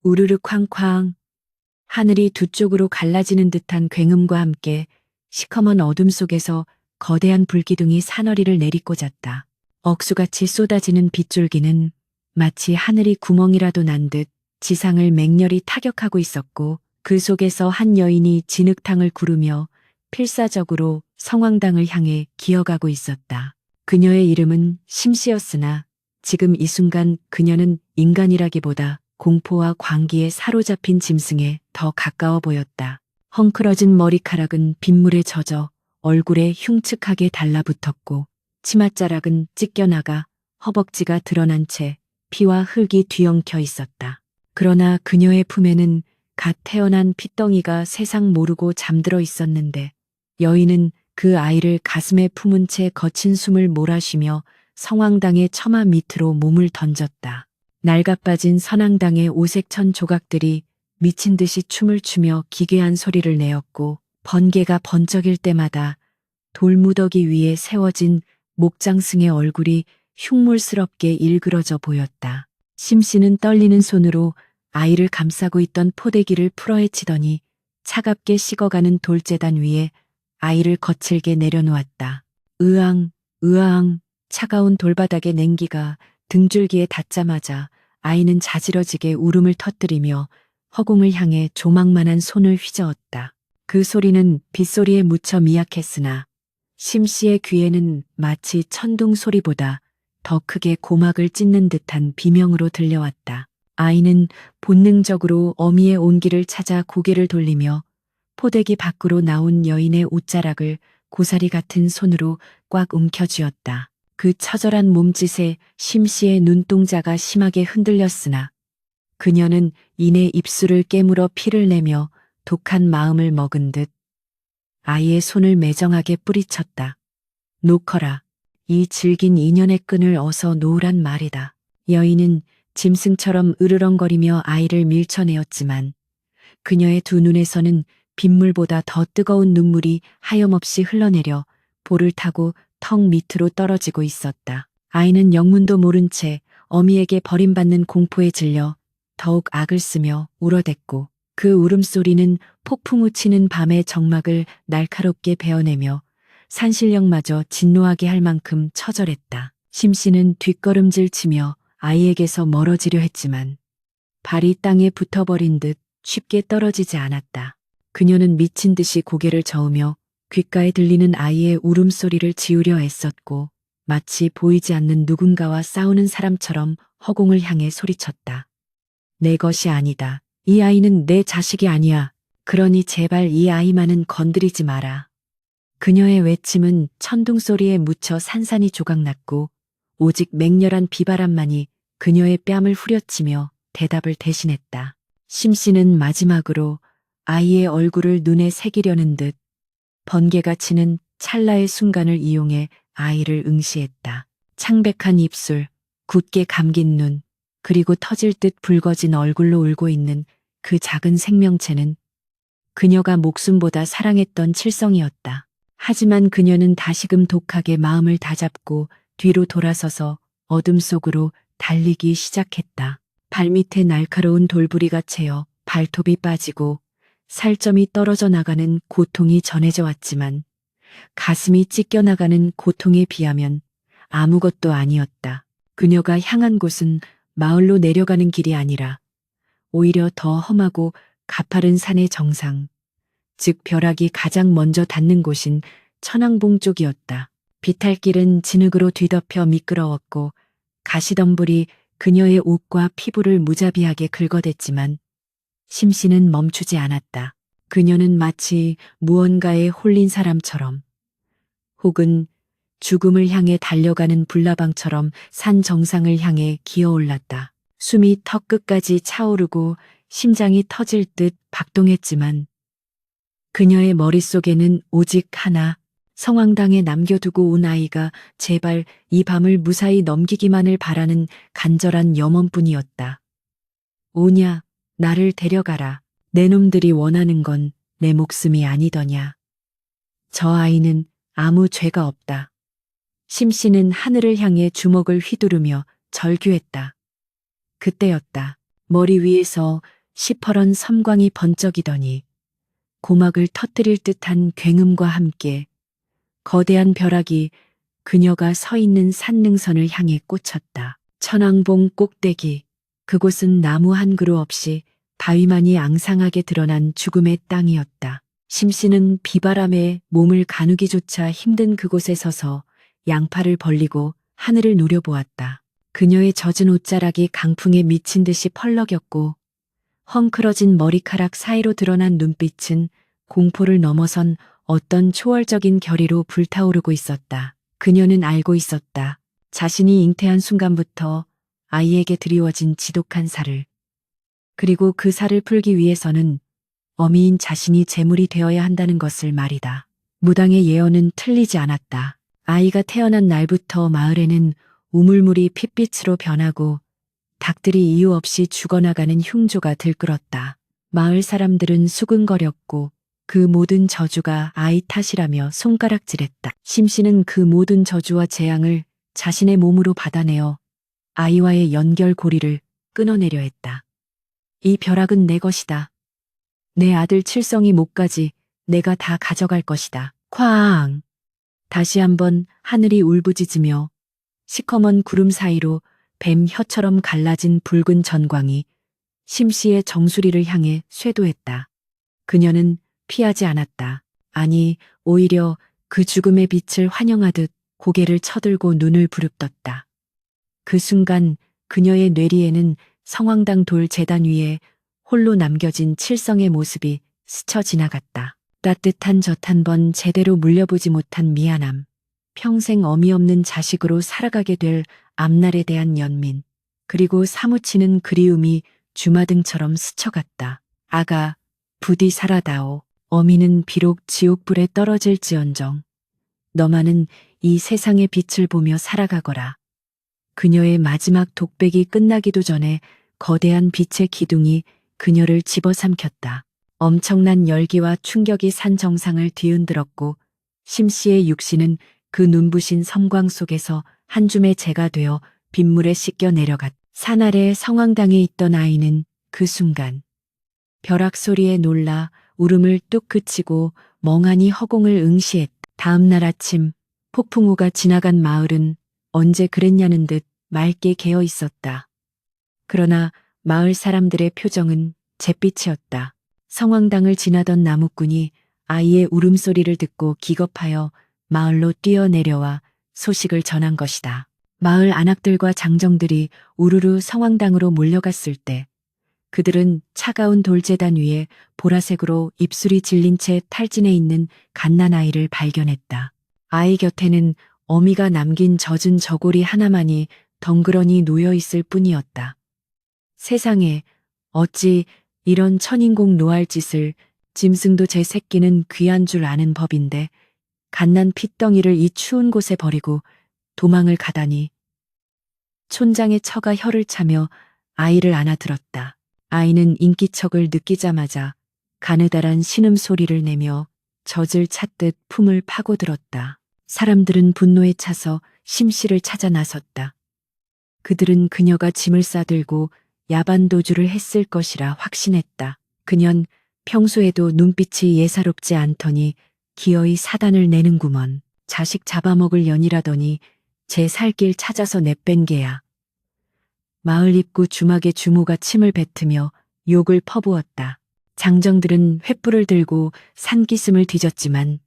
우르르 쾅쾅. 하늘이 두 쪽으로 갈라지는 듯한 굉음과 함께 시커먼 어둠 속에서 거대한 불기둥이 사너리를 내리꽂았다. 억수같이 쏟아지는 빗줄기는 마치 하늘이 구멍이라도 난 듯 지상을 맹렬히 타격하고 있었고, 그 속에서 한 여인이 진흙탕을 구르며 필사적으로 성황당을 향해 기어가고 있었다. 그녀의 이름은 심씨였으나 지금 이 순간 그녀는 인간이라기보다 공포와 광기에 사로잡힌 짐승에 더 가까워 보였다. 헝클어진 머리카락은 빗물에 젖어 얼굴에 흉측하게 달라붙었고, 치맛자락은 찢겨나가 허벅지가 드러난 채 피와 흙이 뒤엉켜 있었다. 그러나 그녀의 품에는 갓 태어난 핏덩이가 세상 모르고 잠들어 있었는데, 여인은 그 아이를 가슴에 품은 채 거친 숨을 몰아쉬며 성황당의 처마 밑으로 몸을 던졌다. 낡아빠진 선앙당의 오색천 조각들이 미친 듯이 춤을 추며 기괴한 소리를 내었고, 번개가 번쩍일 때마다 돌무더기 위에 세워진 목장승의 얼굴이 흉물스럽게 일그러져 보였다. 심씨는 떨리는 손으로 아이를 감싸고 있던 포대기를 풀어헤치더니 차갑게 식어가는 돌재단 위에 아이를 거칠게 내려놓았다. 으앙, 으앙. 차가운 돌바닥의 냉기가 등줄기에 닿자마자 아이는 자지러지게 울음을 터뜨리며 허공을 향해 조망만한 손을 휘저었다. 그 소리는 빗소리에 묻혀 미약했으나 심씨의 귀에는 마치 천둥 소리보다 더 크게 고막을 찢는 듯한 비명으로 들려왔다. 아이는 본능적으로 어미의 온기를 찾아 고개를 돌리며 포대기 밖으로 나온 여인의 옷자락을 고사리 같은 손으로 꽉 움켜쥐었다. 그 처절한 몸짓에 심씨의 눈동자가 심하게 흔들렸으나 그녀는 이내 입술을 깨물어 피를 내며 독한 마음을 먹은 듯 아이의 손을 매정하게 뿌리쳤다. 놓거라. 이 질긴 인연의 끈을 어서 놓으란 말이다. 여인은 짐승처럼 으르렁거리며 아이를 밀쳐내었지만 그녀의 두 눈에서는 빗물보다 더 뜨거운 눈물이 하염없이 흘러내려 볼을 타고 턱 밑으로 떨어지고 있었다. 아이는 영문도 모른 채 어미에게 버림받는 공포에 질려 더욱 악을 쓰며 울어댔고, 그 울음소리는 폭풍 우치는 밤의 정막을 날카롭게 베어내며 산신령마저 진노하게 할 만큼 처절했다. 심씨는 뒷걸음질 치며 아이에게서 멀어지려 했지만 발이 땅에 붙어버린 듯 쉽게 떨어지지 않았다. 그녀는 미친 듯이 고개를 저으며 귓가에 들리는 아이의 울음소리를 지우려 애썼고, 마치 보이지 않는 누군가와 싸우는 사람처럼 허공을 향해 소리쳤다. 내 것이 아니다. 이 아이는 내 자식이 아니야. 그러니 제발 이 아이만은 건드리지 마라. 그녀의 외침은 천둥 소리에 묻혀 산산이 조각났고, 오직 맹렬한 비바람만이 그녀의 뺨을 후려치며 대답을 대신했다. 심씨는 마지막으로 아이의 얼굴을 눈에 새기려는 듯 번개가 치는 찰나의 순간을 이용해 아이를 응시했다. 창백한 입술, 굳게 감긴 눈, 그리고 터질 듯 붉어진 얼굴로 울고 있는 그 작은 생명체는 그녀가 목숨보다 사랑했던 칠성이었다. 하지만 그녀는 다시금 독하게 마음을 다잡고 뒤로 돌아서서 어둠 속으로 달리기 시작했다. 발밑에 날카로운 돌부리가 채여 발톱이 빠지고 살점이 떨어져 나가는 고통이 전해져 왔지만 가슴이 찢겨나가는 고통에 비하면 아무것도 아니었다. 그녀가 향한 곳은 마을로 내려가는 길이 아니라 오히려 더 험하고 가파른 산의 정상, 즉 벼락이 가장 먼저 닿는 곳인 천왕봉 쪽이었다. 비탈길은 진흙으로 뒤덮여 미끄러웠고 가시덤불이 그녀의 옷과 피부를 무자비하게 긁어댔지만 심씨는 멈추지 않았다. 그녀는 마치 무언가에 홀린 사람처럼, 혹은 죽음을 향해 달려가는 불나방처럼 산 정상을 향해 기어올랐다. 숨이 턱 끝까지 차오르고 심장이 터질 듯 박동했지만 그녀의 머릿속에는 오직 하나, 성황당에 남겨두고 온 아이가 제발 이 밤을 무사히 넘기기만을 바라는 간절한 염원뿐이었다. 오냐, 나를 데려가라. 내 놈들이 원하는 건 내 목숨이 아니더냐. 저 아이는 아무 죄가 없다. 심씨는 하늘을 향해 주먹을 휘두르며 절규했다. 그때였다. 머리 위에서 시퍼런 섬광이 번쩍이더니 고막을 터뜨릴 듯한 굉음과 함께 거대한 벼락이 그녀가 서 있는 산능선을 향해 꽂혔다. 천왕봉 꼭대기, 그곳은 나무 한 그루 없이 바위만이 앙상하게 드러난 죽음의 땅이었다. 심씨는 비바람에 몸을 가누기조차 힘든 그곳에 서서 양팔을 벌리고 하늘을 노려보았다. 그녀의 젖은 옷자락이 강풍에 미친 듯이 펄럭였고 헝클어진 머리카락 사이로 드러난 눈빛은 공포를 넘어선 어떤 초월적인 결의로 불타오르고 있었다. 그녀는 알고 있었다. 자신이 잉태한 순간부터 아이에게 드리워진 지독한 살을, 그리고 그 살을 풀기 위해서는 어미인 자신이 제물이 되어야 한다는 것을 말이다. 무당의 예언은 틀리지 않았다. 아이가 태어난 날부터 마을에는 우물물이 핏빛으로 변하고 닭들이 이유 없이 죽어나가는 흉조가 들끓었다. 마을 사람들은 수근거렸고 그 모든 저주가 아이 탓이라며 손가락질했다. 심씨는 그 모든 저주와 재앙을 자신의 몸으로 받아내어 아이와의 연결고리를 끊어내려 했다. 이 벼락은 내 것이다. 내 아들 칠성이 목까지 내가 다 가져갈 것이다. 쾅! 다시 한번 하늘이 울부짖으며 시커먼 구름 사이로 뱀 혀처럼 갈라진 붉은 전광이 심씨의 정수리를 향해 쇄도했다. 그녀는 피하지 않았다. 아니, 오히려 그 죽음의 빛을 환영하듯 고개를 쳐들고 눈을 부릅떴다. 그 순간 그녀의 뇌리에는 성황당 돌 제단 위에 홀로 남겨진 칠성의 모습이 스쳐 지나갔다. 따뜻한 젖 한 번 제대로 물려보지 못한 미안함, 평생 어미 없는 자식으로 살아가게 될 앞날에 대한 연민, 그리고 사무치는 그리움이 주마등처럼 스쳐갔다. 아가, 부디 살아다오. 어미는 비록 지옥불에 떨어질지언정 너만은 이 세상의 빛을 보며 살아가거라. 그녀의 마지막 독백이 끝나기도 전에 거대한 빛의 기둥이 그녀를 집어삼켰다. 엄청난 열기와 충격이 산 정상을 뒤흔들었고 심씨의 육신은 그 눈부신 섬광 속에서 한 줌의 재가 되어 빗물에 씻겨 내려갔다. 산 아래 성황당에 있던 아이는 그 순간 벼락 소리에 놀라 울음을 뚝 그치고 멍하니 허공을 응시했다. 다음 날 아침 폭풍우가 지나간 마을은 언제 그랬냐는 듯 맑게 개어 있었다. 그러나 마을 사람들의 표정은 잿빛이었다. 성황당을 지나던 나무꾼이 아이의 울음소리를 듣고 기겁하여 마을로 뛰어내려와 소식을 전한 것이다. 마을 안악들과 장정들이 우르르 성황당으로 몰려갔을 때 그들은 차가운 돌재단 위에 보라색으로 입술이 질린 채 탈진해 있는 갓난아이를 발견했다. 아이 곁에는 어미가 남긴 젖은 저고리 하나만이 덩그러니 놓여 있을 뿐이었다. 세상에, 어찌 이런 천인공 노할 짓을, 짐승도 제 새끼는 귀한 줄 아는 법인데 갓난 핏덩이를 이 추운 곳에 버리고 도망을 가다니. 촌장의 처가 혀를 차며 아이를 안아들었다. 아이는 인기척을 느끼자마자 가느다란 신음소리를 내며 젖을 찾듯 품을 파고들었다. 사람들은 분노에 차서 심씨를 찾아 나섰다. 그들은 그녀가 짐을 싸들고 야반도주를 했을 것이라 확신했다. 그년 평소에도 눈빛이 예사롭지 않더니 기어이 사단을 내는구먼. 자식 잡아먹을 년이라더니 제 살길 찾아서 내뺀 게야. 마을 입구 주막에 주모가 침을 뱉으며 욕을 퍼부었다. 장정들은 횃불을 들고 산기슭을 뒤졌지만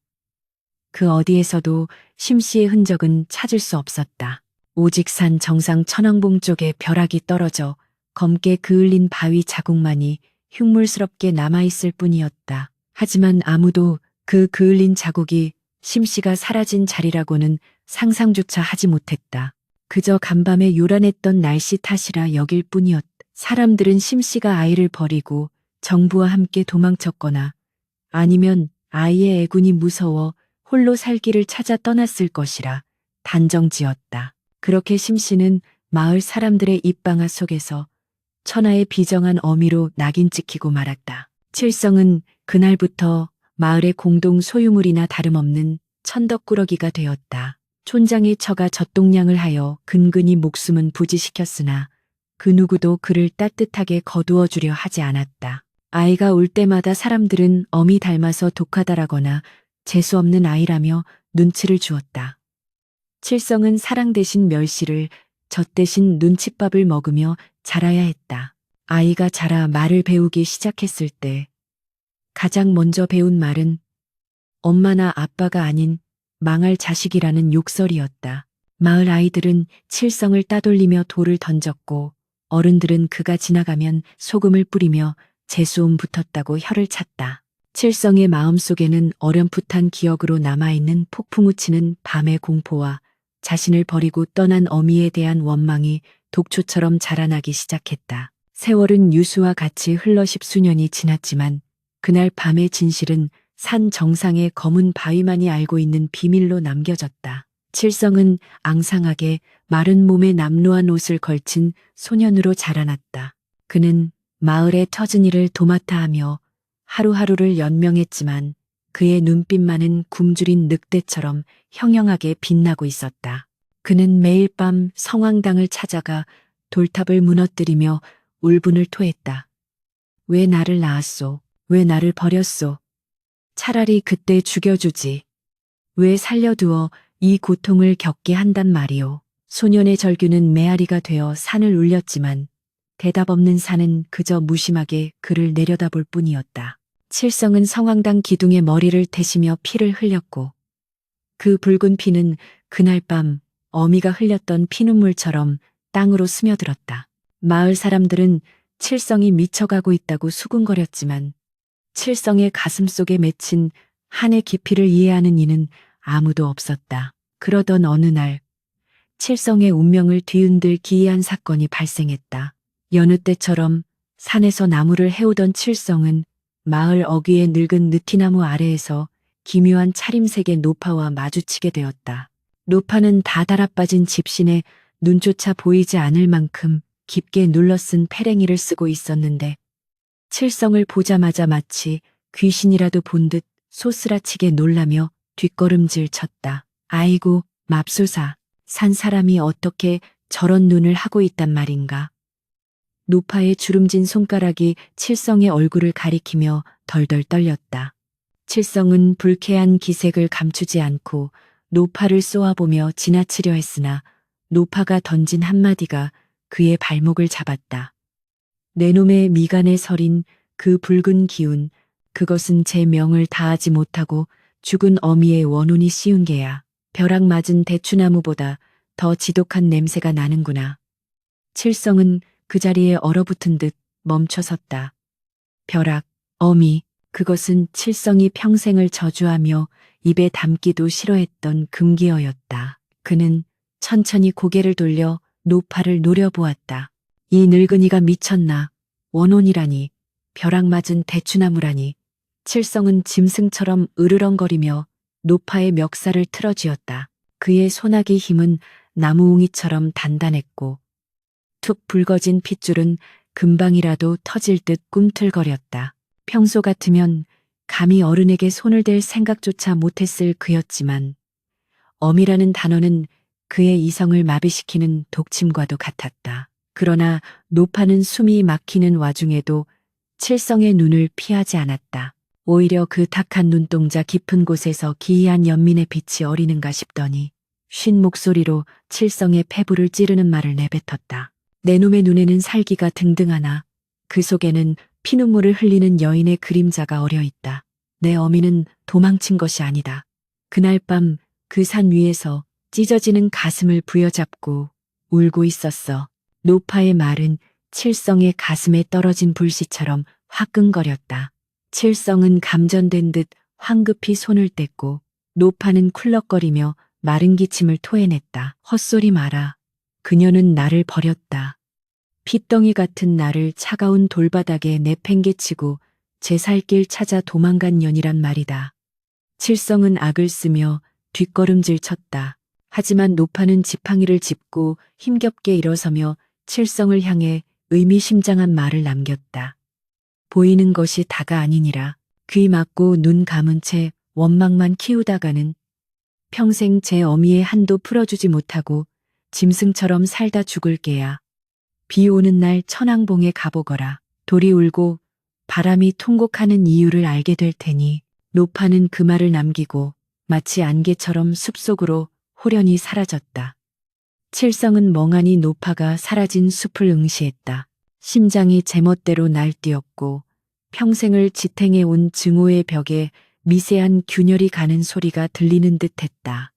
그 어디에서도 심씨의 흔적은 찾을 수 없었다. 오직 산 정상 천왕봉 쪽에 벼락이 떨어져 검게 그을린 바위 자국만이 흉물스럽게 남아있을 뿐이었다. 하지만 아무도 그 그을린 자국이 심씨가 사라진 자리라고는 상상조차 하지 못했다. 그저 간밤에 요란했던 날씨 탓이라 여길 뿐이었다. 사람들은 심씨가 아이를 버리고 정부와 함께 도망쳤거나 아니면 아이의 애군이 무서워 홀로 살기를 찾아 떠났을 것이라 단정지었다. 그렇게 심씨는 마을 사람들의 입방아 속에서 천하의 비정한 어미로 낙인 찍히고 말았다. 칠성은 그날부터 마을의 공동 소유물이나 다름없는 천덕꾸러기가 되었다. 촌장의 처가 젖동량을 하여 근근히 목숨은 부지시켰으나 그 누구도 그를 따뜻하게 거두어 주려 하지 않았다. 아이가 울 때마다 사람들은 어미 닮아서 독하다라거나 재수없는 아이라며 눈치를 주었다. 칠성은 사랑 대신 멸시를, 젖 대신 눈칫밥을 먹으며 자라야 했다. 아이가 자라 말을 배우기 시작했을 때 가장 먼저 배운 말은 엄마나 아빠가 아닌 망할 자식이라는 욕설이었다. 마을 아이들은 칠성을 따돌리며 돌을 던졌고 어른들은 그가 지나가면 소금을 뿌리며 재수음 붙었다고 혀를 찼다. 칠성의 마음속에는 어렴풋한 기억으로 남아있는 폭풍 우치는 밤의 공포와 자신을 버리고 떠난 어미에 대한 원망이 독초처럼 자라나기 시작했다. 세월은 유수와 같이 흘러 10수년이 지났지만 그날 밤의 진실은 산 정상의 검은 바위만이 알고 있는 비밀로 남겨졌다. 칠성은 앙상하게 마른 몸에 남루한 옷을 걸친 소년으로 자라났다. 그는 마을의 터진 일을 도맡아 하며 하루하루를 연명했지만 그의 눈빛만은 굶주린 늑대처럼 형형하게 빛나고 있었다. 그는 매일 밤 성황당을 찾아가 돌탑을 무너뜨리며 울분을 토했다. 왜 나를 낳았소? 왜 나를 버렸소? 차라리 그때 죽여주지. 왜 살려두어 이 고통을 겪게 한단 말이오. 소년의 절규는 메아리가 되어 산을 울렸지만 대답 없는 산은 그저 무심하게 그를 내려다볼 뿐이었다. 칠성은 성황당 기둥에 머리를 대시며 피를 흘렸고 그 붉은 피는 그날 밤 어미가 흘렸던 피눈물처럼 땅으로 스며들었다. 마을 사람들은 칠성이 미쳐가고 있다고 수군거렸지만 칠성의 가슴 속에 맺힌 한의 깊이를 이해하는 이는 아무도 없었다. 그러던 어느 날 칠성의 운명을 뒤흔들 기이한 사건이 발생했다. 여느 때처럼 산에서 나무를 해오던 칠성은 마을 어귀의 늙은 느티나무 아래에서 기묘한 차림색의 노파와 마주치게 되었다. 노파는 다 달아빠진 집신에 눈조차 보이지 않을 만큼 깊게 눌러쓴 패랭이를 쓰고 있었는데 칠성을 보자마자 마치 귀신이라도 본 듯 소스라치게 놀라며 뒷걸음질 쳤다. 아이고, 맙소사, 산 사람이 어떻게 저런 눈을 하고 있단 말인가. 노파의 주름진 손가락이 칠성의 얼굴을 가리키며 덜덜 떨렸다. 칠성은 불쾌한 기색을 감추지 않고 노파를 쏘아보며 지나치려 했으나 노파가 던진 한마디가 그의 발목을 잡았다. 내 놈의 미간에 서린 그 붉은 기운, 그것은 제 명을 다하지 못하고 죽은 어미의 원혼이 씌운 게야. 벼락 맞은 대추나무보다 더 지독한 냄새가 나는구나. 칠성은 그 자리에 얼어붙은 듯 멈춰섰다. 벼락, 어미, 그것은 칠성이 평생을 저주하며 입에 담기도 싫어했던 금기어였다. 그는 천천히 고개를 돌려 노파를 노려보았다. 이 늙은이가 미쳤나? 원혼이라니, 벼락 맞은 대추나무라니. 칠성은 짐승처럼 으르렁거리며 노파의 멱살을 틀어쥐었다. 그의 소나기 힘은 나무웅이처럼 단단했고 툭 붉어진 핏줄은 금방이라도 터질 듯 꿈틀거렸다. 평소 같으면 감히 어른에게 손을 댈 생각조차 못했을 그였지만 어미라는 단어는 그의 이성을 마비시키는 독침과도 같았다. 그러나 노파는 숨이 막히는 와중에도 칠성의 눈을 피하지 않았다. 오히려 그 탁한 눈동자 깊은 곳에서 기이한 연민의 빛이 어리는가 싶더니 쉰 목소리로 칠성의 폐부를 찌르는 말을 내뱉었다. 내 놈의 눈에는 살기가 등등하나 그 속에는 피눈물을 흘리는 여인의 그림자가 어려 있다. 내 어미는 도망친 것이 아니다. 그날 밤 그 산 위에서 찢어지는 가슴을 부여잡고 울고 있었어. 노파의 말은 칠성의 가슴에 떨어진 불씨처럼 화끈거렸다. 칠성은 감전된 듯 황급히 손을 뗐고 노파는 쿨럭거리며 마른 기침을 토해냈다. 헛소리 마라. 그녀는 나를 버렸다. 핏덩이 같은 나를 차가운 돌바닥에 내팽개치고 제 살 길 찾아 도망간 년이란 말이다. 칠성은 악을 쓰며 뒷걸음질 쳤다. 하지만 노파는 지팡이를 짚고 힘겹게 일어서며 칠성을 향해 의미심장한 말을 남겼다. 보이는 것이 다가 아니니라. 귀 막고 눈 감은 채 원망만 키우다가는 평생 제 어미의 한도 풀어주지 못하고 짐승처럼 살다 죽을 게야. 비 오는 날 천왕봉에 가보거라. 돌이 울고 바람이 통곡하는 이유를 알게 될 테니. 노파는 그 말을 남기고 마치 안개처럼 숲속으로 호련히 사라졌다. 칠성은 멍하니 노파가 사라진 숲을 응시했다. 심장이 제멋대로 날뛰었고 평생을 지탱해 온 증오의 벽에 미세한 균열이 가는 소리가 들리는 듯했다.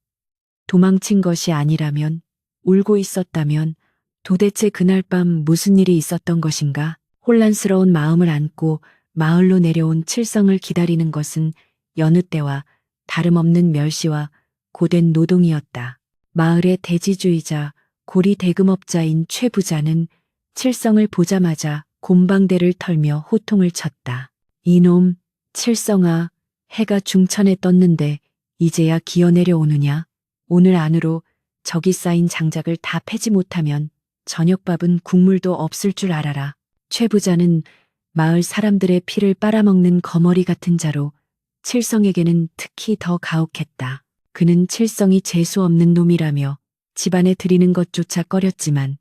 도망친 것이 아니라면, 울고 있었다면 도대체 그날 밤 무슨 일이 있었던 것인가? 혼란스러운 마음을 안고 마을로 내려온 칠성을 기다리는 것은 여느 때와 다름없는 멸시와 고된 노동이었다. 마을의 대지주이자 고리 대금업자인 최 부자는 칠성을 보자마자 곰방대를 털며 호통을 쳤다. 이놈, 칠성아, 해가 중천에 떴는데 이제야 기어 내려오느냐? 오늘 안으로 적이 쌓인 장작을 다 패지 못하면 저녁밥은 국물도 없을 줄 알아라. 최 부자는 마을 사람들의 피를 빨아먹는 거머리 같은 자로 칠성에게는 특히 더 가혹했다. 그는 칠성이 재수 없는 놈이라며 집안에 들이는 것조차 꺼렸지만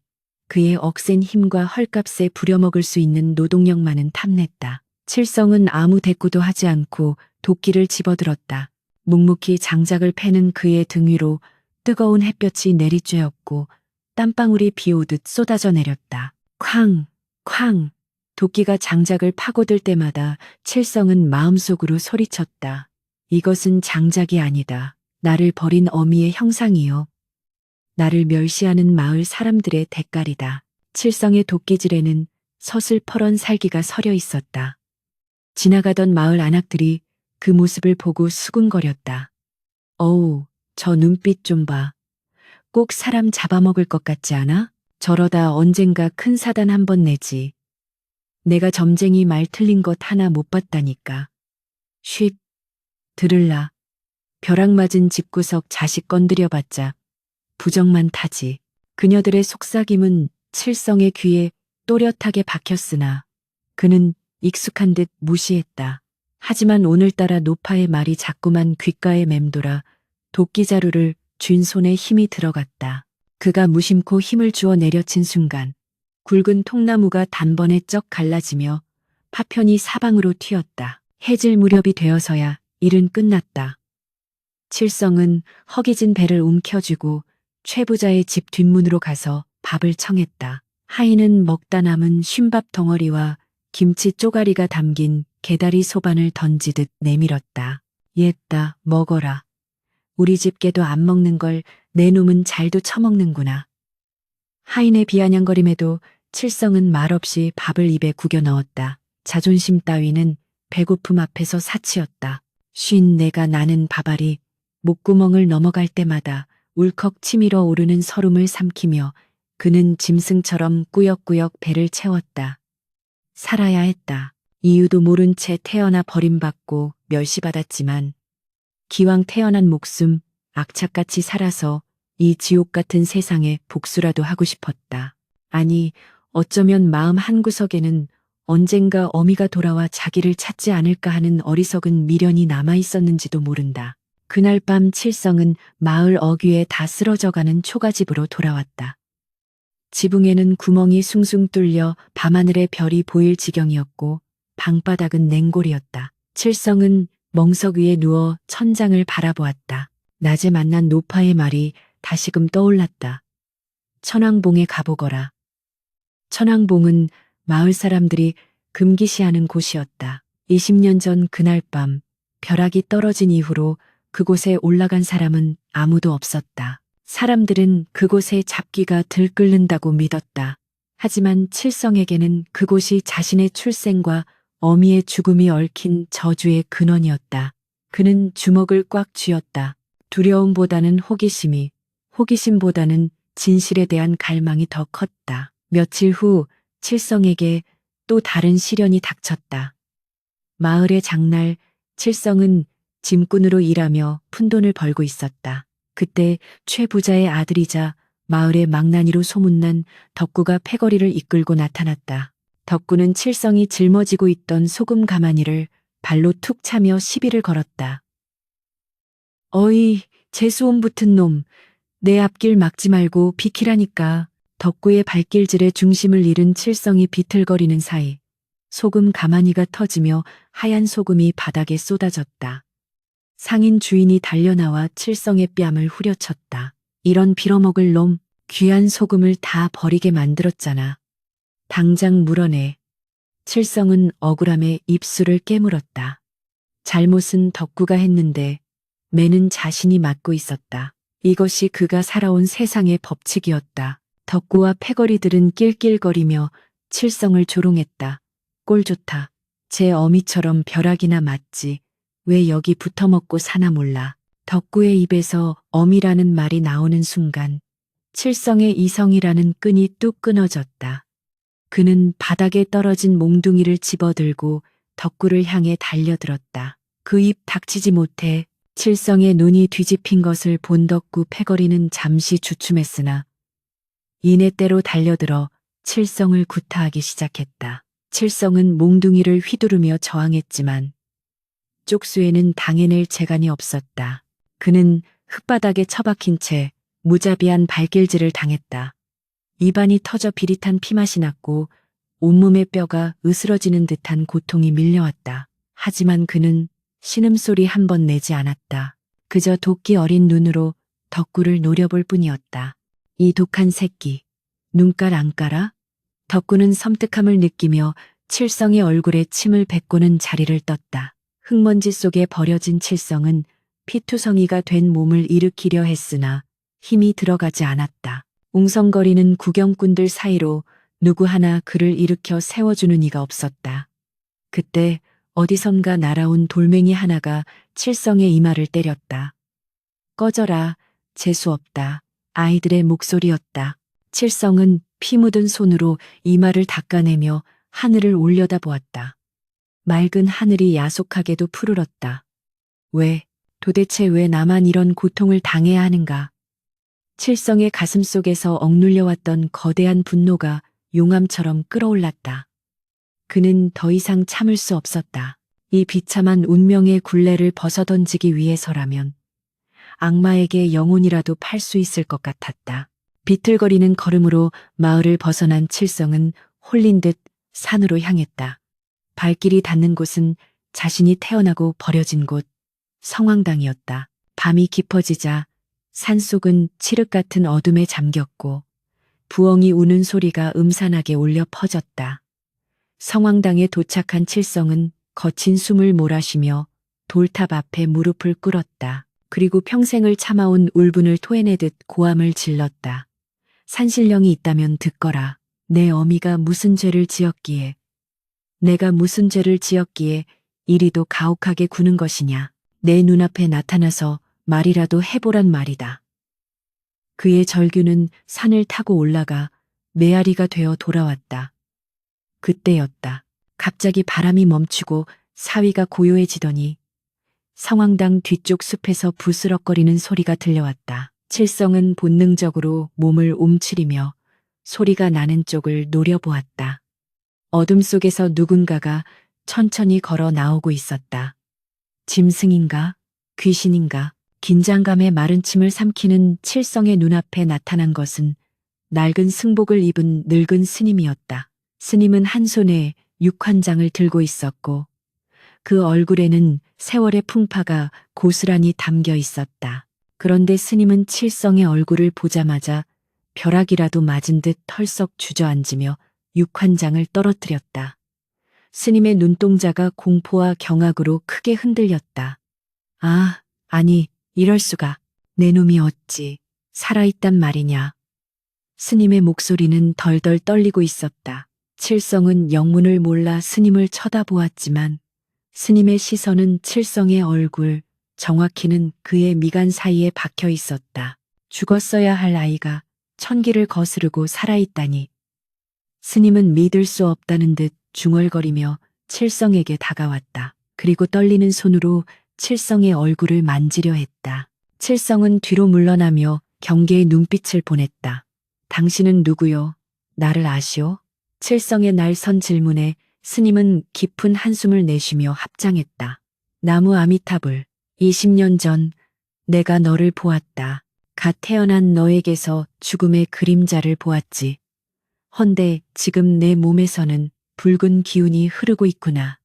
그의 억센 힘과 헐값에 부려먹을 수 있는 노동력만은 탐냈다. 칠성은 아무 대꾸도 하지 않고 도끼를 집어들었다. 묵묵히 장작을 패는 그의 등 위로 뜨거운 햇볕이 내리쬐었고 땀방울이 비오듯 쏟아져 내렸다. 쾅! 쾅! 도끼가 장작을 파고들 때마다 칠성은 마음속으로 소리쳤다. 이것은 장작이 아니다. 나를 버린 어미의 형상이요. 나를 멸시하는 마을 사람들의 대가리다. 칠성의 도끼질에는 서슬퍼런 살기가 서려 있었다. 지나가던 마을 안악들이 그 모습을 보고 수군거렸다. 어우, 저 눈빛 좀 봐. 꼭 사람 잡아먹을 것 같지 않아? 저러다 언젠가 큰 사단 한 번 내지. 내가 점쟁이 말 틀린 것 하나 못 봤다니까. 쉿, 들을라. 벼락 맞은 집구석 자식 건드려봤자 부정만 타지. 그녀들의 속삭임은 칠성의 귀에 또렷하게 박혔으나 그는 익숙한 듯 무시했다. 하지만 오늘따라 노파의 말이 자꾸만 귓가에 맴돌아 도끼자루를 쥔 손에 힘이 들어갔다. 그가 무심코 힘을 주어 내려친 순간 굵은 통나무가 단번에 쩍 갈라지며 파편이 사방으로 튀었다. 해질 무렵이 되어서야 일은 끝났다. 칠성은 허기진 배를 움켜쥐고 최 부자의 집 뒷문으로 가서 밥을 청했다. 하인은 먹다 남은 쉰밥 덩어리와 김치 쪼가리가 담긴 개다리 소반을 던지듯 내밀었다. 옛다, 먹어라. 우리 집 개도 안 먹는 걸 내 놈은 잘도 처먹는구나. 하인의 비아냥거림에도 칠성은 말없이 밥을 입에 구겨 넣었다. 자존심 따위는 배고픔 앞에서 사치였다. 쉰 내가 나는 밥알이 목구멍을 넘어갈 때마다 울컥 치밀어 오르는 설움을 삼키며 그는 짐승처럼 꾸역꾸역 배를 채웠다. 살아야 했다. 이유도 모른 채 태어나 버림받고 멸시받았지만 기왕 태어난 목숨 악착같이 살아서 이 지옥 같은 세상에 복수라도 하고 싶었다. 아니, 어쩌면 마음 한구석에는 언젠가 어미가 돌아와 자기를 찾지 않을까 하는 어리석은 미련이 남아 있었는지도 모른다. 그날 밤 칠성은 마을 어귀에 다 쓰러져가는 초가집으로 돌아왔다. 지붕에는 구멍이 숭숭 뚫려 밤하늘의 별이 보일 지경이었고 방바닥은 냉골이었다. 칠성은 멍석 위에 누워 천장을 바라보았다. 낮에 만난 노파의 말이 다시금 떠올랐다. 천왕봉에 가보거라. 천왕봉은 마을 사람들이 금기시하는 곳이었다. 20년 전 그날 밤 벼락이 떨어진 이후로 그곳에 올라간 사람은 아무도 없었다. 사람들은 그곳에 잡귀가 들끓는다고 믿었다. 하지만 칠성에게는 그곳이 자신의 출생과 어미의 죽음이 얽힌 저주의 근원이었다. 그는 주먹을 꽉 쥐었다. 두려움보다는 호기심이, 호기심보다는 진실에 대한 갈망이 더 컸다. 며칠 후 칠성에게 또 다른 시련이 닥쳤다. 마을의 장날 칠성은 짐꾼으로 일하며 푼돈을 벌고 있었다. 그때 최 부자의 아들이자 마을의 망나니로 소문난 덕구가 패거리를 이끌고 나타났다. 덕구는 칠성이 짊어지고 있던 소금 가마니를 발로 툭 차며 시비를 걸었다. 어이, 재수온 붙은 놈, 내 앞길 막지 말고 비키라니까. 덕구의 발길질에 중심을 잃은 칠성이 비틀거리는 사이 소금 가마니가 터지며 하얀 소금이 바닥에 쏟아졌다. 상인 주인이 달려나와 칠성의 뺨을 후려쳤다. 이런 빌어먹을 놈, 귀한 소금을 다 버리게 만들었잖아. 당장 물어내. 칠성은 억울함에 입술을 깨물었다. 잘못은 덕구가 했는데 매는 자신이 맡고 있었다. 이것이 그가 살아온 세상의 법칙이었다. 덕구와 패거리들은 낄낄거리며 칠성을 조롱했다. 꼴 좋다. 제 어미처럼 벼락이나 맞지. 왜 여기 붙어먹고 사나 몰라. 덕구의 입에서 어미라는 말이 나오는 순간 칠성의 이성이라는 끈이 뚝 끊어졌다. 그는 바닥에 떨어진 몽둥이를 집어들고 덕구를 향해 달려들었다. 그 입 닥치지 못해 칠성의 눈이 뒤집힌 것을 본 덕구 패거리는 잠시 주춤했으나 이내대로 달려들어 칠성을 구타하기 시작했다. 칠성은 몽둥이를 휘두르며 저항했지만 쪽수에는 당해낼 재간이 없었다. 그는 흙바닥에 처박힌 채 무자비한 발길질을 당했다. 입안이 터져 비릿한 피맛이 났고 온몸의 뼈가 으스러지는 듯한 고통이 밀려왔다. 하지만 그는 신음소리 한 번 내지 않았다. 그저 도끼 어린 눈으로 덕구를 노려볼 뿐이었다. 이 독한 새끼, 눈깔 안 깔아? 덕구는 섬뜩함을 느끼며 칠성의 얼굴에 침을 뱉고는 자리를 떴다. 흙먼지 속에 버려진 칠성은 피투성이가 된 몸을 일으키려 했으나 힘이 들어가지 않았다. 웅성거리는 구경꾼들 사이로 누구 하나 그를 일으켜 세워주는 이가 없었다. 그때 어디선가 날아온 돌멩이 하나가 칠성의 이마를 때렸다. 꺼져라, 재수없다. 아이들의 목소리였다. 칠성은 피 묻은 손으로 이마를 닦아내며 하늘을 올려다보았다. 맑은 하늘이 야속하게도 푸르렀다. 도대체 왜 나만 이런 고통을 당해야 하는가? 칠성의 가슴 속에서 억눌려왔던 거대한 분노가 용암처럼 끓어올랐다. 그는 더 이상 참을 수 없었다. 이 비참한 운명의 굴레를 벗어던지기 위해서라면 악마에게 영혼이라도 팔 수 있을 것 같았다. 비틀거리는 걸음으로 마을을 벗어난 칠성은 홀린 듯 산으로 향했다. 발길이 닿는 곳은 자신이 태어나고 버려진 곳, 성황당이었다. 밤이 깊어지자 산속은 칠흑 같은 어둠에 잠겼고 부엉이 우는 소리가 음산하게 울려 퍼졌다. 성황당에 도착한 칠성은 거친 숨을 몰아쉬며 돌탑 앞에 무릎을 꿇었다. 그리고 평생을 참아온 울분을 토해내듯 고함을 질렀다. 산신령이 있다면 듣거라. 내 어미가 무슨 죄를 지었기에, 내가 무슨 죄를 지었기에 이리도 가혹하게 구는 것이냐. 내 눈앞에 나타나서 말이라도 해보란 말이다. 그의 절규는 산을 타고 올라가 메아리가 되어 돌아왔다. 그때였다. 갑자기 바람이 멈추고 사위가 고요해지더니 성황당 뒤쪽 숲에서 부스럭거리는 소리가 들려왔다. 칠성은 본능적으로 몸을 움츠리며 소리가 나는 쪽을 노려보았다. 어둠 속에서 누군가가 천천히 걸어 나오고 있었다. 짐승인가? 귀신인가? 긴장감에 마른 침을 삼키는 칠성의 눈앞에 나타난 것은 낡은 승복을 입은 늙은 스님이었다. 스님은 한 손에 육환장을 들고 있었고 그 얼굴에는 세월의 풍파가 고스란히 담겨 있었다. 그런데 스님은 칠성의 얼굴을 보자마자 벼락이라도 맞은 듯 털썩 주저앉으며 육환장을 떨어뜨렸다. 스님의 눈동자가 공포와 경악으로 크게 흔들렸다. 아니, 이럴 수가. 내 놈이 어찌 살아있단 말이냐. 스님의 목소리는 덜덜 떨리고 있었다. 칠성은 영문을 몰라 스님을 쳐다보았지만 스님의 시선은 칠성의 얼굴, 정확히는 그의 미간 사이에 박혀 있었다. 죽었어야 할 아이가 천기를 거스르고 살아있다니. 스님은 믿을 수 없다는 듯 중얼거리며 칠성에게 다가왔다. 그리고 떨리는 손으로 칠성의 얼굴을 만지려 했다. 칠성은 뒤로 물러나며 경계의 눈빛을 보냈다. 당신은 누구요? 나를 아시오? 칠성의 날선 질문에 스님은 깊은 한숨을 내쉬며 합장했다. 나무 아미타불, 20년 전 내가 너를 보았다. 갓 태어난 너에게서 죽음의 그림자를 보았지. 헌데 지금 내 몸에서는 붉은 기운이 흐르고 있구나.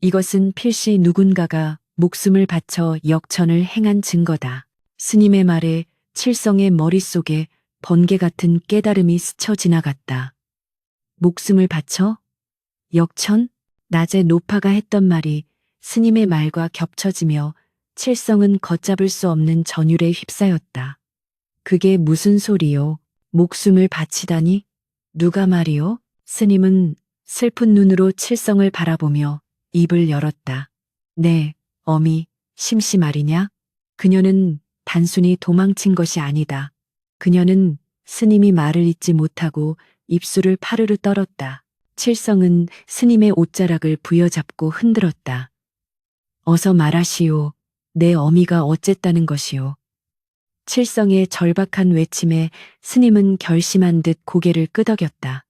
이것은 필시 누군가가 목숨을 바쳐 역천을 행한 증거다. 스님의 말에 칠성의 머릿속에 번개 같은 깨달음이 스쳐 지나갔다. 목숨을 바쳐? 역천? 낮에 노파가 했던 말이 스님의 말과 겹쳐지며 칠성은 걷잡을 수 없는 전율에 휩싸였다. 그게 무슨 소리요? 목숨을 바치다니? 누가 말이요? 스님은 슬픈 눈으로 칠성을 바라보며 입을 열었다. 네, 어미, 심씨 말이냐? 그녀는 단순히 도망친 것이 아니다. 그녀는 스님이 말을 잇지 못하고 입술을 파르르 떨었다. 칠성은 스님의 옷자락을 부여잡고 흔들었다. 어서 말하시오. 내 어미가 어쨌다는 것이오. 칠성의 절박한 외침에 스님은 결심한 듯 고개를 끄덕였다.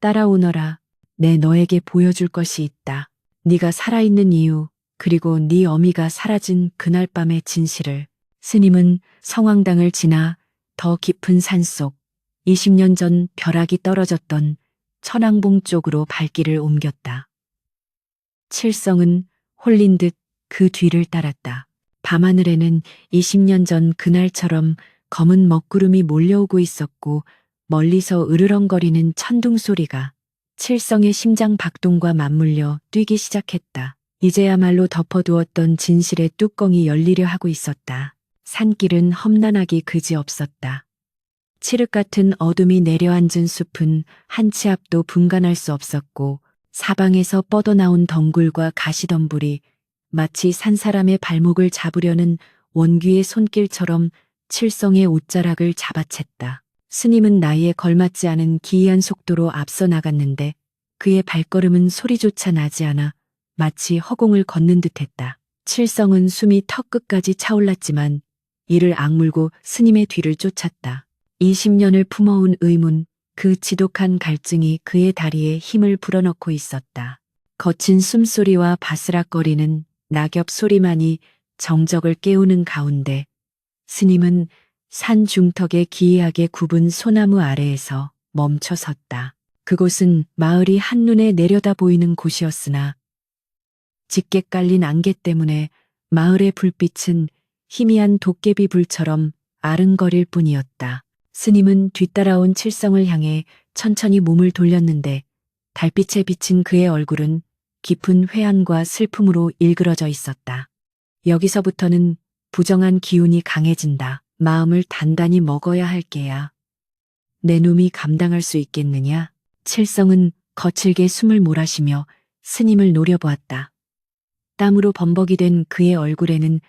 따라오너라. 내 너에게 보여줄 것이 있다. 네가 살아있는 이유, 그리고 네 어미가 사라진 그날 밤의 진실을. 스님은 성황당을 지나 더 깊은 산속 20년 전 벼락이 떨어졌던 천왕봉 쪽으로 발길을 옮겼다. 칠성은 홀린 듯 그 뒤를 따랐다. 밤하늘에는 20년 전 그날처럼 검은 먹구름이 몰려오고 있었고 멀리서 으르렁거리는 천둥 소리가 칠성의 심장 박동과 맞물려 뛰기 시작했다. 이제야말로 덮어두었던 진실의 뚜껑이 열리려 하고 있었다. 산길은 험난하기 그지없었다. 칠흑 같은 어둠이 내려앉은 숲은 한 치 앞도 분간할 수 없었고 사방에서 뻗어나온 덩굴과 가시덤불이 마치 산 사람의 발목을 잡으려는 원귀의 손길처럼 칠성의 옷자락을 잡아챘다. 스님은 나이에 걸맞지 않은 기이한 속도로 앞서 나갔는데 그의 발걸음은 소리조차 나지 않아 마치 허공을 걷는 듯했다. 칠성은 숨이 턱끝까지 차올랐지만 이를 악물고 스님의 뒤를 쫓았다. 20년을 품어온 의문, 그 지독한 갈증이 그의 다리에 힘을 불어넣고 있었다. 거친 숨소리와 바스락거리는 낙엽 소리만이 정적을 깨우는 가운데 스님은 산 중턱에 기이하게 굽은 소나무 아래에서 멈춰 섰다. 그곳은 마을이 한눈에 내려다 보이는 곳이었으나 짙게 깔린 안개 때문에 마을의 불빛은 희미한 도깨비 불처럼 아른거릴 뿐이었다. 스님은 뒤따라온 칠성을 향해 천천히 몸을 돌렸는데 달빛에 비친 그의 얼굴은 깊은 회한과 슬픔으로 일그러져 있었다. 여기서부터는 부정한 기운이 강해진다. 마음을 단단히 먹어야 할 게야. 내 놈이 감당할 수 있겠느냐? 칠성은 거칠게 숨을 몰아쉬며 스님을 노려보았다. 땀으로 범벅이 된 그의 얼굴에는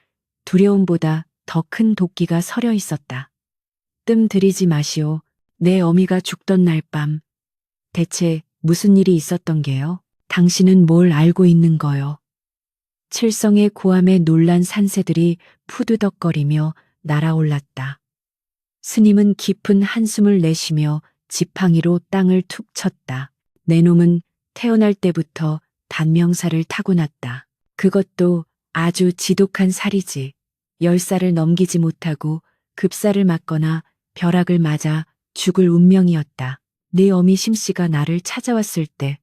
두려움보다 더 큰 도끼가 서려 있었다. 뜸 들이지 마시오. 내 어미가 죽던 날 밤. 대체 무슨 일이 있었던 게요? 당신은 뭘 알고 있는 거요? 칠성의 고함에 놀란 산새들이 푸드덕거리며 날아올랐다. 스님은 깊은 한숨을 내쉬며 지팡이로 땅을 툭 쳤다. 내 놈은 태어날 때부터 단명사를 타고났다. 그것도 아주 지독한 살이지. 10살을 넘기지 못하고 급살을 맞거나 벼락을 맞아 죽을 운명이었다. 네 어미 심씨가 나를 찾아왔을 때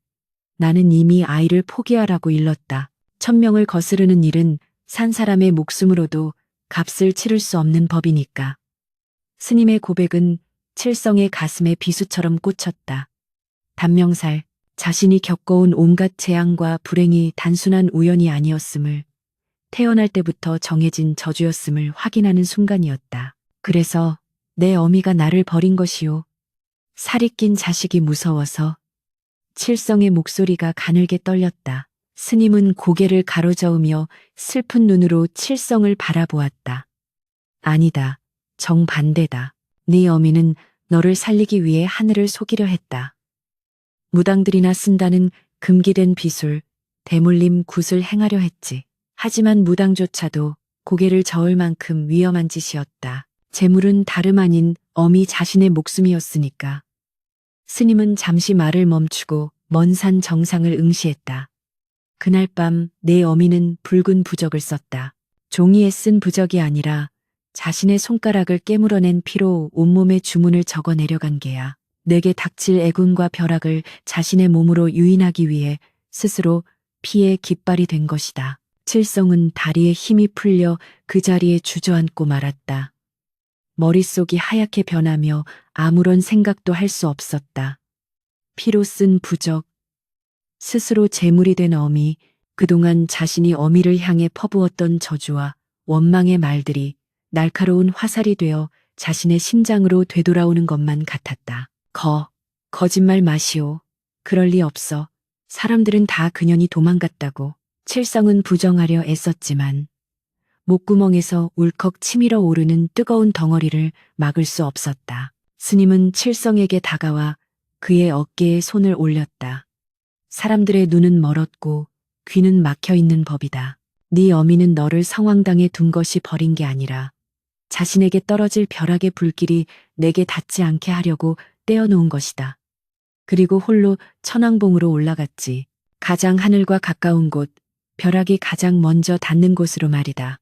나는 이미 아이를 포기하라고 일렀다. 천명을 거스르는 일은 산 사람의 목숨으로도 값을 치를 수 없는 법이니까. 스님의 고백은 칠성의 가슴에 비수처럼 꽂혔다. 단명살, 자신이 겪어온 온갖 재앙과 불행이 단순한 우연이 아니었음을, 태어날 때부터 정해진 저주였음을 확인하는 순간이었다. 그래서 내 어미가 나를 버린 것이오. 살이 낀 자식이 무서워서. 칠성의 목소리가 가늘게 떨렸다. 스님은 고개를 가로저으며 슬픈 눈으로 칠성을 바라보았다. 아니다. 정반대다. 네 어미는 너를 살리기 위해 하늘을 속이려 했다. 무당들이나 쓴다는 금기된 비술, 대물림 굿을 행하려 했지. 하지만 무당조차도 고개를 저을 만큼 위험한 짓이었다. 재물은 다름 아닌 어미 자신의 목숨이었으니까. 스님은 잠시 말을 멈추고 먼 산 정상을 응시했다. 그날 밤 내 어미는 붉은 부적을 썼다. 종이에 쓴 부적이 아니라 자신의 손가락을 깨물어낸 피로 온몸에 주문을 적어 내려간 게야. 내게 닥칠 애군과 벼락을 자신의 몸으로 유인하기 위해 스스로 피의 깃발이 된 것이다. 칠성은 다리에 힘이 풀려 그 자리에 주저앉고 말았다. 머릿속이 하얗게 변하며 아무런 생각도 할 수 없었다. 피로 쓴 부적, 스스로 제물이 된 어미, 그동안 자신이 어미를 향해 퍼부었던 저주와 원망의 말들이 날카로운 화살이 되어 자신의 심장으로 되돌아오는 것만 같았다. 거짓말 마시오. 그럴 리 없어. 사람들은 다 그년이 도망갔다고. 칠성은 부정하려 애썼지만 목구멍에서 울컥 치밀어 오르는 뜨거운 덩어리를 막을 수 없었다. 스님은 칠성에게 다가와 그의 어깨에 손을 올렸다. 사람들의 눈은 멀었고 귀는 막혀 있는 법이다. 네 어미는 너를 성황당에 둔 것이 버린 게 아니라 자신에게 떨어질 벼락의 불길이 내게 닿지 않게 하려고 떼어놓은 것이다. 그리고 홀로 천왕봉으로 올라갔지. 가장 하늘과 가까운 곳, 벼락이 가장 먼저 닿는 곳으로 말이다.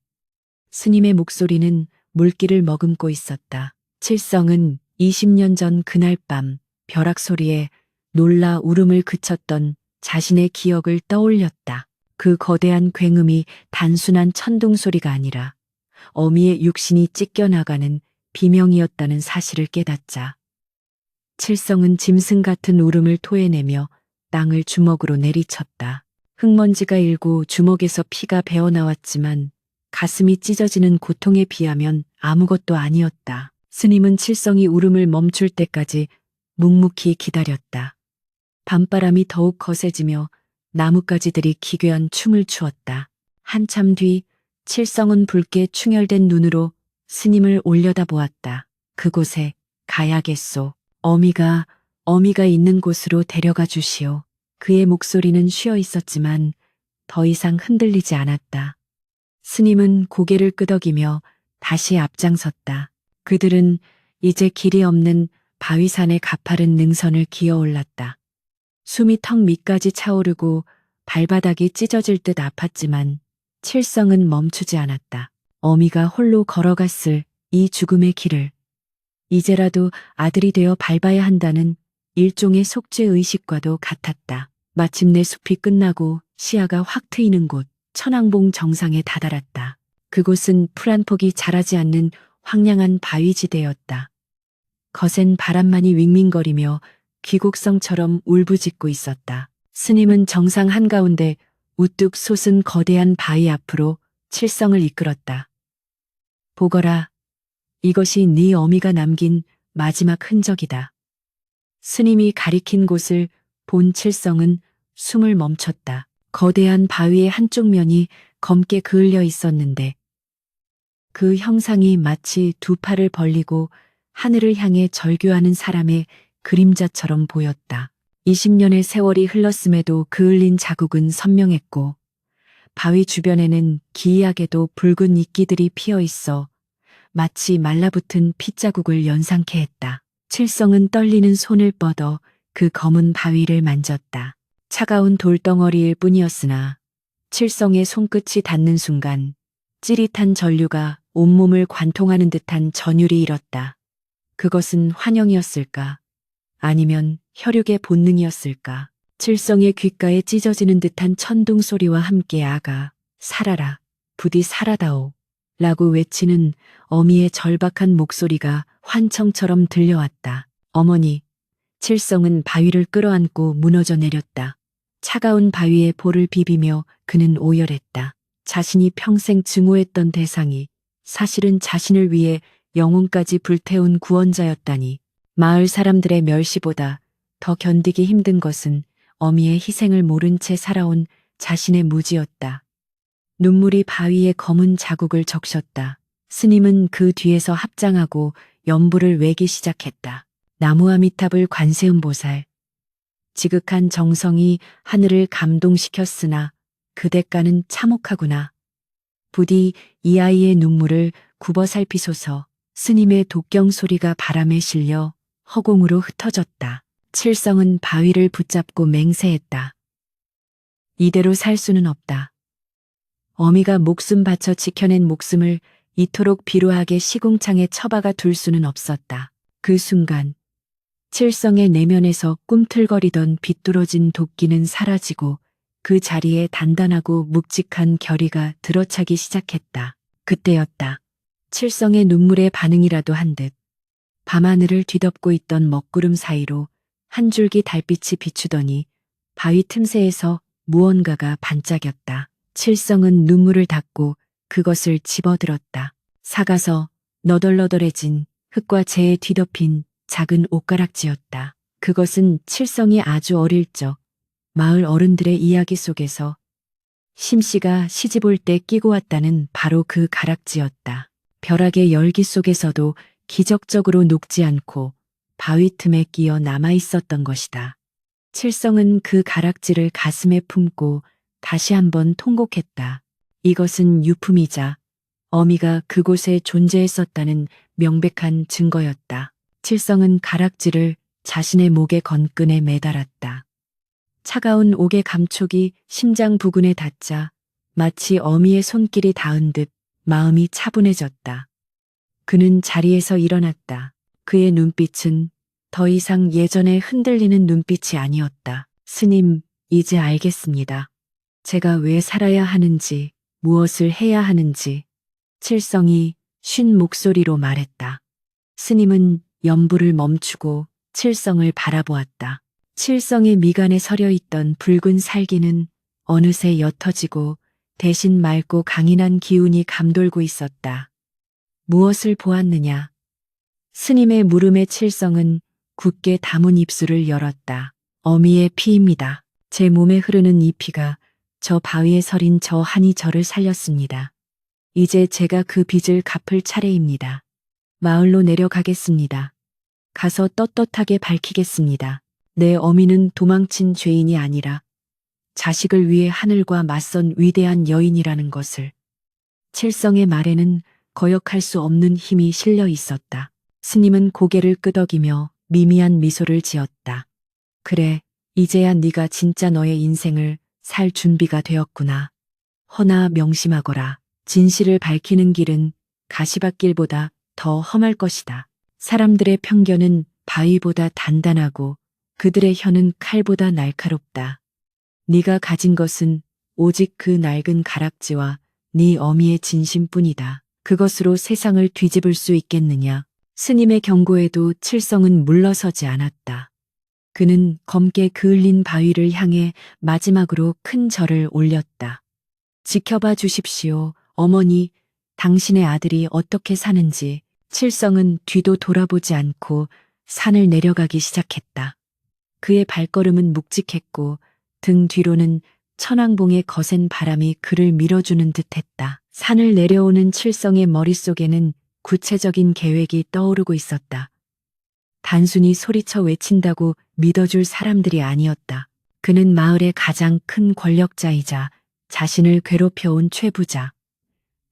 스님의 목소리는 물기를 머금고 있었다. 칠성은 20년 전 그날 밤 벼락 소리에 놀라 울음을 그쳤던 자신의 기억을 떠올렸다. 그 거대한 굉음이 단순한 천둥 소리가 아니라 어미의 육신이 찢겨나가는 비명이었다는 사실을 깨닫자. 칠성은 짐승 같은 울음을 토해내며 땅을 주먹으로 내리쳤다. 흙먼지가 일고 주먹에서 피가 배어나왔지만 가슴이 찢어지는 고통에 비하면 아무것도 아니었다. 스님은 칠성이 울음을 멈출 때까지 묵묵히 기다렸다. 밤바람이 더욱 거세지며 나뭇가지들이 기괴한 춤을 추었다. 한참 뒤 칠성은 붉게 충혈된 눈으로 스님을 올려다보았다. 그곳에 가야겠소. 어미가 있는 곳으로 데려가 주시오. 그의 목소리는 쉬어 있었지만 더 이상 흔들리지 않았다. 스님은 고개를 끄덕이며 다시 앞장섰다. 그들은 이제 길이 없는 바위산의 가파른 능선을 기어 올랐다. 숨이 턱 밑까지 차오르고 발바닥이 찢어질 듯 아팠지만 칠성은 멈추지 않았다. 어미가 홀로 걸어갔을 이 죽음의 길을 이제라도 아들이 되어 밟아야 한다는 일종의 속죄의식과도 같았다. 마침내 숲이 끝나고 시야가 확 트이는 곳, 천왕봉 정상에 다다랐다. 그곳은 풀 한 폭이 자라지 않는 황량한 바위지대였다. 거센 바람만이 윙윙거리며 귀곡성처럼 울부짖고 있었다. 스님은 정상 한가운데 우뚝 솟은 거대한 바위 앞으로 칠성을 이끌었다. 보거라. 이것이 네 어미가 남긴 마지막 흔적이다. 스님이 가리킨 곳을 본 칠성은 숨을 멈췄다. 거대한 바위의 한쪽 면이 검게 그을려 있었는데 그 형상이 마치 두 팔을 벌리고 하늘을 향해 절규하는 사람의 그림자처럼 보였다. 20년의 세월이 흘렀음에도 그을린 자국은 선명했고 바위 주변에는 기이하게도 붉은 이끼들이 피어 있어 마치 말라붙은 핏자국을 연상케 했다. 칠성은 떨리는 손을 뻗어 그 검은 바위를 만졌다. 차가운 돌덩어리일 뿐이었으나 칠성의 손끝이 닿는 순간 찌릿한 전류가 온몸을 관통하는 듯한 전율이 일었다. 그것은 환영이었을까? 아니면 혈육의 본능이었을까? 칠성의 귓가에 찢어지는 듯한 천둥 소리와 함께 아가, 살아라, 부디 살아다오 라고 외치는 어미의 절박한 목소리가 환청처럼 들려왔다. 어머니, 칠성은 바위를 끌어안고 무너져 내렸다. 차가운 바위에 볼을 비비며 그는 오열했다. 자신이 평생 증오했던 대상이 사실은 자신을 위해 영혼까지 불태운 구원자였다니. 마을 사람들의 멸시보다 더 견디기 힘든 것은 어미의 희생을 모른 채 살아온 자신의 무지였다. 눈물이 바위의 검은 자국을 적셨다. 스님은 그 뒤에서 합장하고 연불을 외기 시작했다. 나무아미탑을 관세음보살. 지극한 정성이 하늘을 감동시켰으나 그 대가는 참혹하구나. 부디 이 아이의 눈물을 굽어 살피소서. 스님의 독경 소리가 바람에 실려 허공으로 흩어졌다. 칠성은 바위를 붙잡고 맹세했다. 이대로 살 수는 없다. 어미가 목숨 바쳐 지켜낸 목숨을 이토록 비루하게 시궁창에 처박아 둘 수는 없었다. 그 순간 칠성의 내면에서 꿈틀거리던 비뚤어진 도끼는 사라지고 그 자리에 단단하고 묵직한 결의가 들어차기 시작했다. 그때였다. 칠성의 눈물의 반응이라도 한 듯 밤하늘을 뒤덮고 있던 먹구름 사이로 한 줄기 달빛이 비추더니 바위 틈새에서 무언가가 반짝였다. 칠성은 눈물을 닦고 그것을 집어들었다. 작아서 너덜너덜해진 흙과 재에 뒤덮인 작은 옷가락지였다. 그것은 칠성이 아주 어릴 적 마을 어른들의 이야기 속에서 심씨가 시집 올 때 끼고 왔다는 바로 그 가락지였다. 벼락의 열기 속에서도 기적적으로 녹지 않고 바위 틈에 끼어 남아 있었던 것이다. 칠성은 그 가락지를 가슴에 품고 다시 한번 통곡했다. 이것은 유품이자 어미가 그곳에 존재했었다는 명백한 증거였다. 칠성은 가락지를 자신의 목의 건끈에 매달았다. 차가운 옥의 감촉이 심장 부근에 닿자 마치 어미의 손길이 닿은 듯 마음이 차분해졌다. 그는 자리에서 일어났다. 그의 눈빛은 더 이상 예전에 흔들리는 눈빛이 아니었다. 스님, 이제 알겠습니다. 제가 왜 살아야 하는지, 무엇을 해야 하는지. 칠성이 쉰 목소리로 말했다. 스님은 연부를 멈추고 칠성을 바라보았다. 칠성의 미간에 서려 있던 붉은 살기는 어느새 옅어지고 대신 맑고 강인한 기운이 감돌고 있었다. 무엇을 보았느냐? 스님의 물음에 칠성은 굳게 담은 입술을 열었다. 어미의 피입니다. 제 몸에 흐르는 이 피가 저 바위에 서린 저 한이 저를 살렸습니다. 이제 제가 그 빚을 갚을 차례입니다. 마을로 내려가겠습니다. 가서 떳떳하게 밝히겠습니다. 내 어미는 도망친 죄인이 아니라 자식을 위해 하늘과 맞선 위대한 여인이라는 것을. 칠성의 말에는 거역할 수 없는 힘이 실려 있었다. 스님은 고개를 끄덕이며 미미한 미소를 지었다. 그래, 이제야 네가 진짜 너의 인생을 살 준비가 되었구나. 허나 명심하거라. 진실을 밝히는 길은 가시밭길보다 더 험할 것이다. 사람들의 편견은 바위보다 단단하고 그들의 혀는 칼보다 날카롭다. 네가 가진 것은 오직 그 낡은 가락지와 네 어미의 진심뿐이다. 그것으로 세상을 뒤집을 수 있겠느냐. 스님의 경고에도 칠성은 물러서지 않았다. 그는 검게 그을린 바위를 향해 마지막으로 큰 절을 올렸다. 지켜봐 주십시오, 어머니. 당신의 아들이 어떻게 사는지. 칠성은 뒤도 돌아보지 않고 산을 내려가기 시작했다. 그의 발걸음은 묵직했고 등 뒤로는 천왕봉의 거센 바람이 그를 밀어주는 듯했다. 산을 내려오는 칠성의 머릿속에는 구체적인 계획이 떠오르고 있었다. 단순히 소리쳐 외친다고 믿어줄 사람들이 아니었다. 그는 마을의 가장 큰 권력자이자 자신을 괴롭혀온 최부자,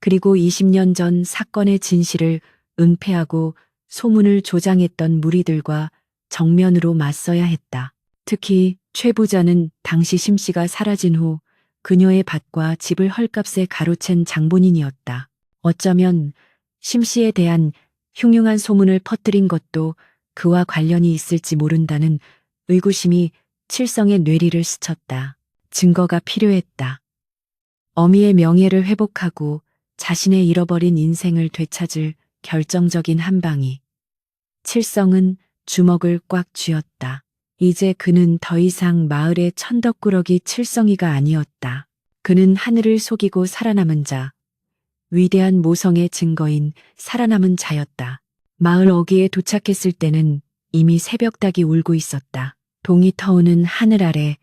그리고 20년 전 사건의 진실을 은폐하고 소문을 조장했던 무리들과 정면으로 맞서야 했다. 특히 최 부자는 당시 심씨가 사라진 후 그녀의 밭과 집을 헐값에 가로챈 장본인이었다. 어쩌면 심씨에 대한 흉흉한 소문을 퍼뜨린 것도 그와 관련이 있을지 모른다는 의구심이 칠성의 뇌리를 스쳤다. 증거가 필요했다. 어미의 명예를 회복하고 자신의 잃어버린 인생을 되찾을 결정적인 한 방이. 칠성은 주먹을 꽉 쥐었다. 이제 그는 더 이상 마을의 천덕꾸러기 칠성이가 아니었다. 그는 하늘을 속이고 살아남은 자, 위대한 모성의 증거인 살아남은 자였다. 마을 어귀에 도착했을 때는 이미 새벽닭이 울고 있었다. 동이 터오는 하늘 아래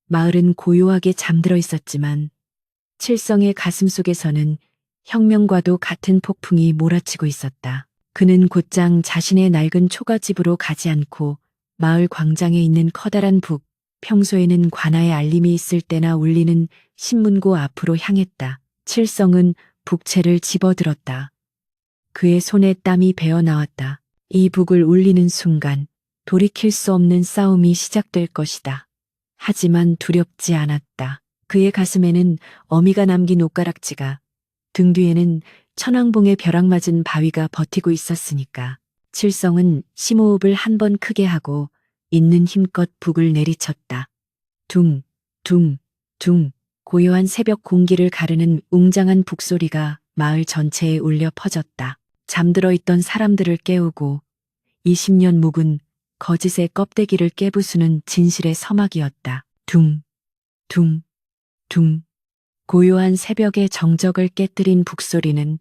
마을은 고요하게 잠들어 있었지만 칠성의 가슴 속에서는 혁명과도 같은 폭풍이 몰아치고 있었다. 그는 곧장 자신의 낡은 초가집으로 가지 않고 마을 광장에 있는 커다란 북, 평소에는 관아의 알림이 있을 때나 울리는 신문고 앞으로 향했다. 칠성은 북채를 집어들었다. 그의 손에 땀이 배어 나왔다. 이 북을 울리는 순간 돌이킬 수 없는 싸움이 시작될 것이다. 하지만 두렵지 않았다. 그의 가슴에는 어미가 남긴 옷가락지가 등 뒤에는 천왕봉의 벼락 맞은 바위가 버티고 있었으니까. 칠성은 심호흡을 한 번 크게 하고 있는 힘껏 북을 내리쳤다. 둥, 둥, 둥. 고요한 새벽 공기를 가르는 웅장한 북소리가 마을 전체에 울려 퍼졌다. 잠들어 있던 사람들을 깨우고 20년 묵은 거짓의 껍데기를 깨부수는 진실의 서막이었다. 둥, 둥, 둥. 고요한 새벽의 정적을 깨뜨린 북소리는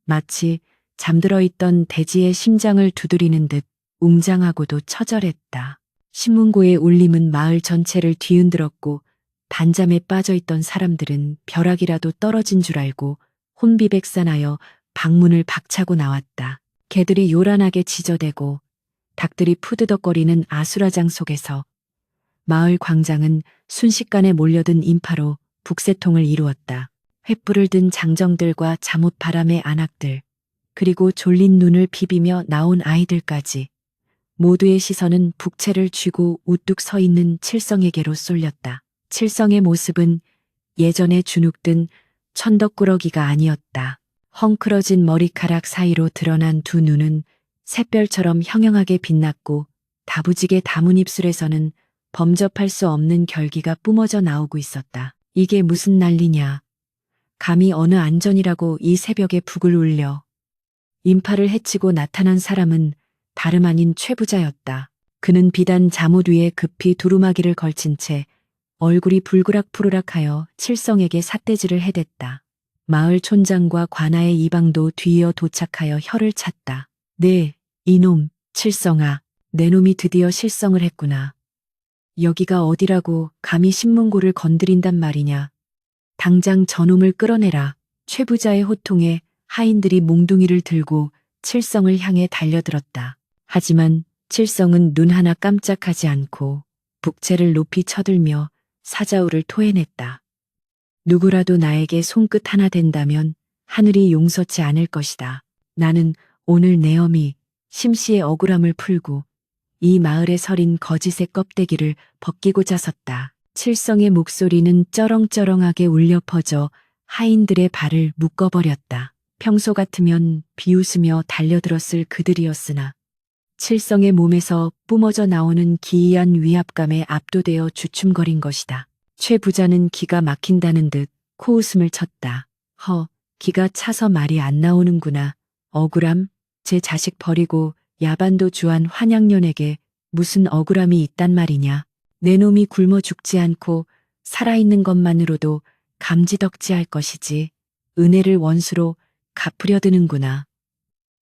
마치 잠들어 있던 대지의 심장을 두드리는 듯 웅장하고도 처절했다. 신문고의 울림은 마을 전체를 뒤흔들었고 단잠에 빠져 있던 사람들은 벼락이라도 떨어진 줄 알고 혼비백산하여 방문을 박차고 나왔다. 개들이 요란하게 지저대고 닭들이 푸드덕거리는 아수라장 속에서 마을 광장은 순식간에 몰려든 인파로 북새통을 이루었다. 횃불을 든 장정들과 잠옷 바람의 안악들, 그리고 졸린 눈을 비비며 나온 아이들까지 모두의 시선은 북채를 쥐고 우뚝 서 있는 칠성에게로 쏠렸다. 칠성의 모습은 예전에 주눅든 천덕꾸러기가 아니었다. 헝클어진 머리카락 사이로 드러난 두 눈은 샛별처럼 형형하게 빛났고 다부지게 담은 입술에서는 범접할 수 없는 결기가 뿜어져 나오고 있었다. 이게 무슨 난리냐. 감히 어느 안전이라고 이 새벽에 북을 울려. 인파를 해치고 나타난 사람은 다름 아닌 최부자였다. 그는 비단 잠옷 위에 급히 두루마기를 걸친 채 얼굴이 불그락푸르락하여 칠성에게 삿대질을 해댔다. 마을 촌장과 관아의 이방도 뒤이어 도착하여 혀를 찼다. 네, 이놈, 칠성아, 내 놈이 드디어 실성을 했구나. 여기가 어디라고 감히 신문고를 건드린단 말이냐. 당장 저놈을 끌어내라. 최부자의 호통에 하인들이 몽둥이를 들고 칠성을 향해 달려들었다. 하지만 칠성은 눈 하나 깜짝하지 않고 북채를 높이 쳐들며 사자우를 토해냈다. 누구라도 나에게 손끝 하나 댄다면 하늘이 용서치 않을 것이다. 나는 오늘 내 어미 심씨의 억울함을 풀고 이 마을에 서린 거짓의 껍데기를 벗기고자 섰다. 칠성의 목소리는 쩌렁쩌렁하게 울려 퍼져 하인들의 발을 묶어버렸다. 평소 같으면 비웃으며 달려들었을 그들이었으나 칠성의 몸에서 뿜어져 나오는 기이한 위압감에 압도되어 주춤거린 것이다. 최 부자는 기가 막힌다는 듯 코웃음을 쳤다. 기가 차서 말이 안 나오는구나. 억울함? 제 자식 버리고 야반도 주한 환양년에게 무슨 억울함이 있단 말이냐. 내 놈이 굶어 죽지 않고 살아있는 것만으로도 감지덕지할 것이지. 은혜를 원수로 갚으려 드는구나.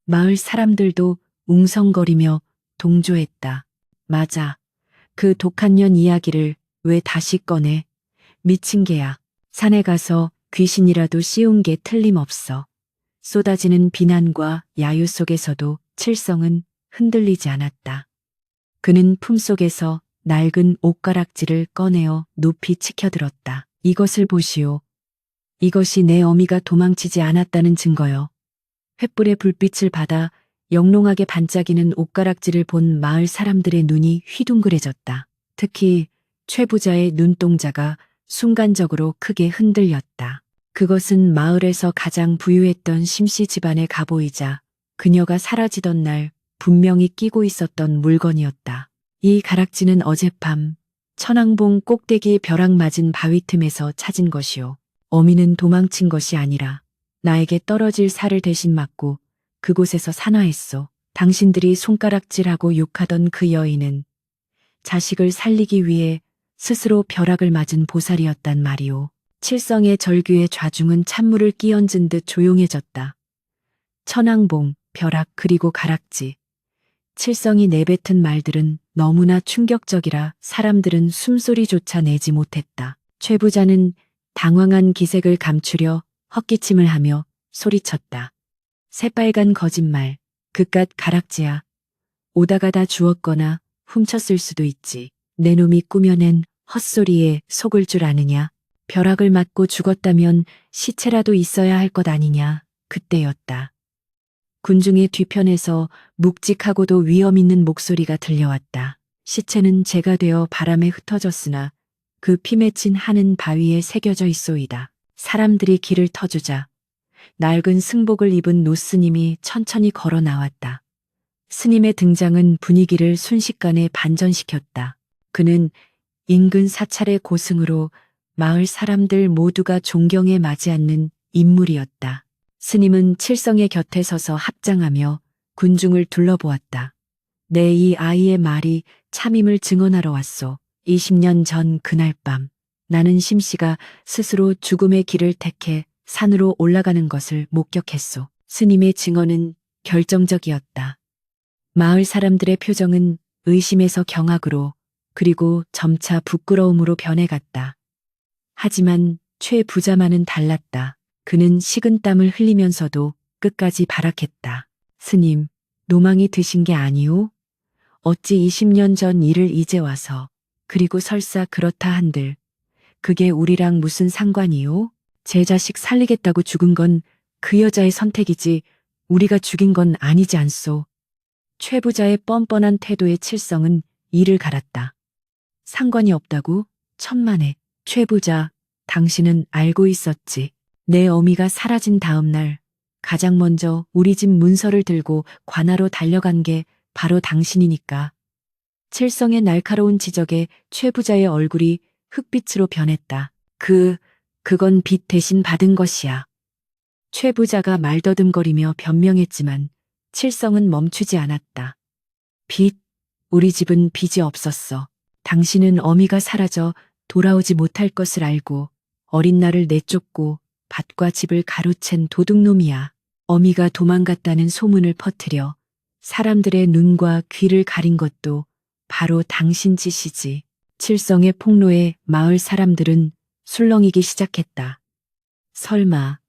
마을 사람들도 웅성거리며 동조했다. 맞아. 그 독한 년 이야기를 왜 다시 꺼내? 미친 개야. 산에 가서 귀신이라도 씌운 게 틀림없어. 쏟아지는 비난과 야유 속에서도 칠성은 흔들리지 않았다. 그는 품속에서 낡은 옷가락지를 꺼내어 높이 치켜들었다. 이것을 보시오. 이것이 내 어미가 도망치지 않았다는 증거요. 횃불의 불빛을 받아 영롱하게 반짝이는 옷가락지를 본 마을 사람들의 눈이 휘둥그레졌다. 특히 최 부자의 눈동자가 순간적으로 크게 흔들렸다. 그것은 마을에서 가장 부유했던 심씨 집안의 갑오이자 그녀가 사라지던 날 분명히 끼고 있었던 물건이었다. 이 가락지는 어젯밤 천왕봉 꼭대기 벼락 맞은 바위 틈에서 찾은 것이오. 어미는 도망친 것이 아니라 나에게 떨어질 살을 대신 맞고 그곳에서 산화했소. 당신들이 손가락질하고 욕하던 그 여인은 자식을 살리기 위해 스스로 벼락을 맞은 보살이었단 말이오. 칠성의 절규의 좌중은 찬물을 끼얹은 듯 조용해졌다. 천왕봉, 벼락 그리고 가락지. 칠성이 내뱉은 말들은 너무나 충격적이라 사람들은 숨소리조차 내지 못했다. 최 부자는 당황한 기색을 감추려 헛기침을 하며 소리쳤다. 새빨간 거짓말, 그깟 가락지야. 오다가다 주웠거나 훔쳤을 수도 있지. 내 놈이 꾸며낸 헛소리에 속을 줄 아느냐. 벼락을 맞고 죽었다면 시체라도 있어야 할 것 아니냐. 그때였다. 군중의 뒤편에서 묵직하고도 위험 있는 목소리가 들려왔다. 시체는 재가 되어 바람에 흩어졌으나 그 피 맺힌 한은 바위에 새겨져 있소이다. 사람들이 길을 터주자 낡은 승복을 입은 노스님이 천천히 걸어 나왔다. 스님의 등장은 분위기를 순식간에 반전시켰다. 그는 인근 사찰의 고승으로 마을 사람들 모두가 존경에 마지 않는 인물이었다. 스님은 칠성의 곁에 서서 합장하며 군중을 둘러보았다. 내 이 아이의 말이 참임을 증언하러 왔소. 20년 전 그날 밤 나는 심씨가 스스로 죽음의 길을 택해 산으로 올라가는 것을 목격했소. 스님의 증언은 결정적이었다. 마을 사람들의 표정은 의심에서 경악으로 그리고 점차 부끄러움으로 변해갔다. 하지만 최 부자만은 달랐다. 그는 식은땀을 흘리면서도 끝까지 발악했다. 스님, 노망이 드신 게 아니오? 어찌 20년 전 일을 이제 와서 그리고 설사 그렇다 한들 그게 우리랑 무슨 상관이오? 제 자식 살리겠다고 죽은 건 그 여자의 선택이지 우리가 죽인 건 아니지 않소. 최 부자의 뻔뻔한 태도의 칠성은 이를 갈았다. 상관이 없다고? 천만에. 최 부자, 당신은 알고 있었지. 내 어미가 사라진 다음 날 가장 먼저 우리 집 문서를 들고 관하로 달려간 게 바로 당신이니까. 칠성의 날카로운 지적에 최 부자의 얼굴이 흑빛으로 변했다. 그건 빚 대신 받은 것이야. 최 부자가 말더듬거리며 변명했지만 칠성은 멈추지 않았다. 빚? 우리 집은 빚이 없었어. 당신은 어미가 사라져 돌아오지 못할 것을 알고 어린 나를 내쫓고 밭과 집을 가로챈 도둑놈이야. 어미가 도망갔다는 소문을 퍼뜨려 사람들의 눈과 귀를 가린 것도 바로 당신 짓이지. 칠성의 폭로에 마을 사람들은 술렁이기 시작했다. 설마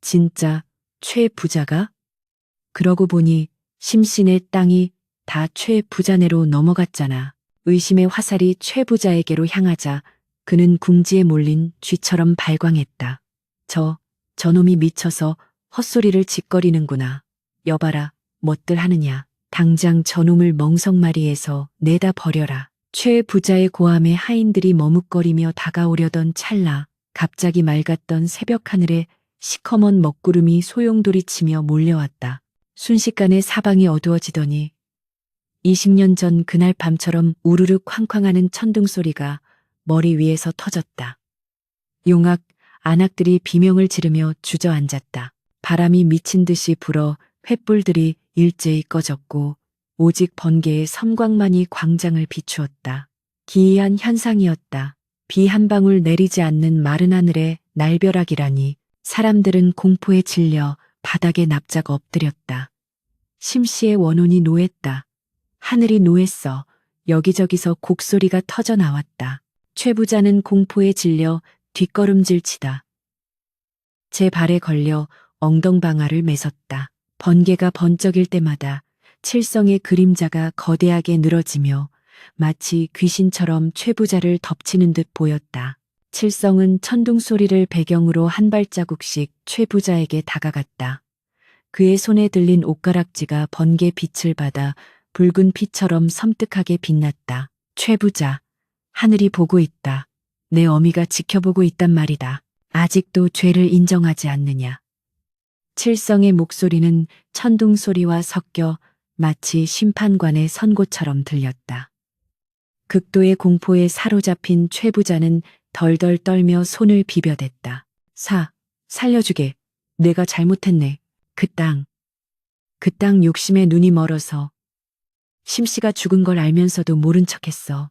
진짜 최 부자가? 그러고 보니 심신의 땅이 다 최 부자네로 넘어갔잖아. 의심의 화살이 최 부자에게로 향하자 그는 궁지에 몰린 쥐처럼 발광했다. 저놈이 미쳐서 헛소리를 짓거리는구나. 여봐라, 뭣들 하느냐. 당장 저놈을 멍석마리에서 내다 버려라. 최 부자의 고함에 하인들이 머뭇거리며 다가오려던 찰나 갑자기 맑았던 새벽 하늘에 시커먼 먹구름이 소용돌이치며 몰려왔다. 순식간에 사방이 어두워지더니 20년 전 그날 밤처럼 우르르 쾅쾅하는 천둥 소리가 머리 위에서 터졌다. 용악, 안악들이 비명을 지르며 주저앉았다. 바람이 미친 듯이 불어 횃불들이 일제히 꺼졌고 오직 번개의 섬광만이 광장을 비추었다. 기이한 현상이었다. 비 한 방울 내리지 않는 마른 하늘에 날벼락이라니. 사람들은 공포에 질려 바닥에 납작 엎드렸다. 심씨의 원혼이 노했다. 하늘이 노했어. 여기저기서 곡소리가 터져 나왔다. 최 부자는 공포에 질려 뒷걸음질치다. 제 발에 걸려 엉덩방아를 매섰다. 번개가 번쩍일 때마다 칠성의 그림자가 거대하게 늘어지며 마치 귀신처럼 최 부자를 덮치는 듯 보였다. 칠성은 천둥 소리를 배경으로 한 발자국씩 최 부자에게 다가갔다. 그의 손에 들린 옷가락지가 번개 빛을 받아 붉은 피처럼 섬뜩하게 빛났다. 최 부자, 하늘이 보고 있다. 내 어미가 지켜보고 있단 말이다. 아직도 죄를 인정하지 않느냐. 칠성의 목소리는 천둥 소리와 섞여 마치 심판관의 선고처럼 들렸다. 극도의 공포에 사로잡힌 최 부자는 덜덜 떨며 손을 비벼댔다. 살려주게. 내가 잘못했네. 그 땅 욕심에 눈이 멀어서 심씨가 죽은 걸 알면서도 모른 척했어.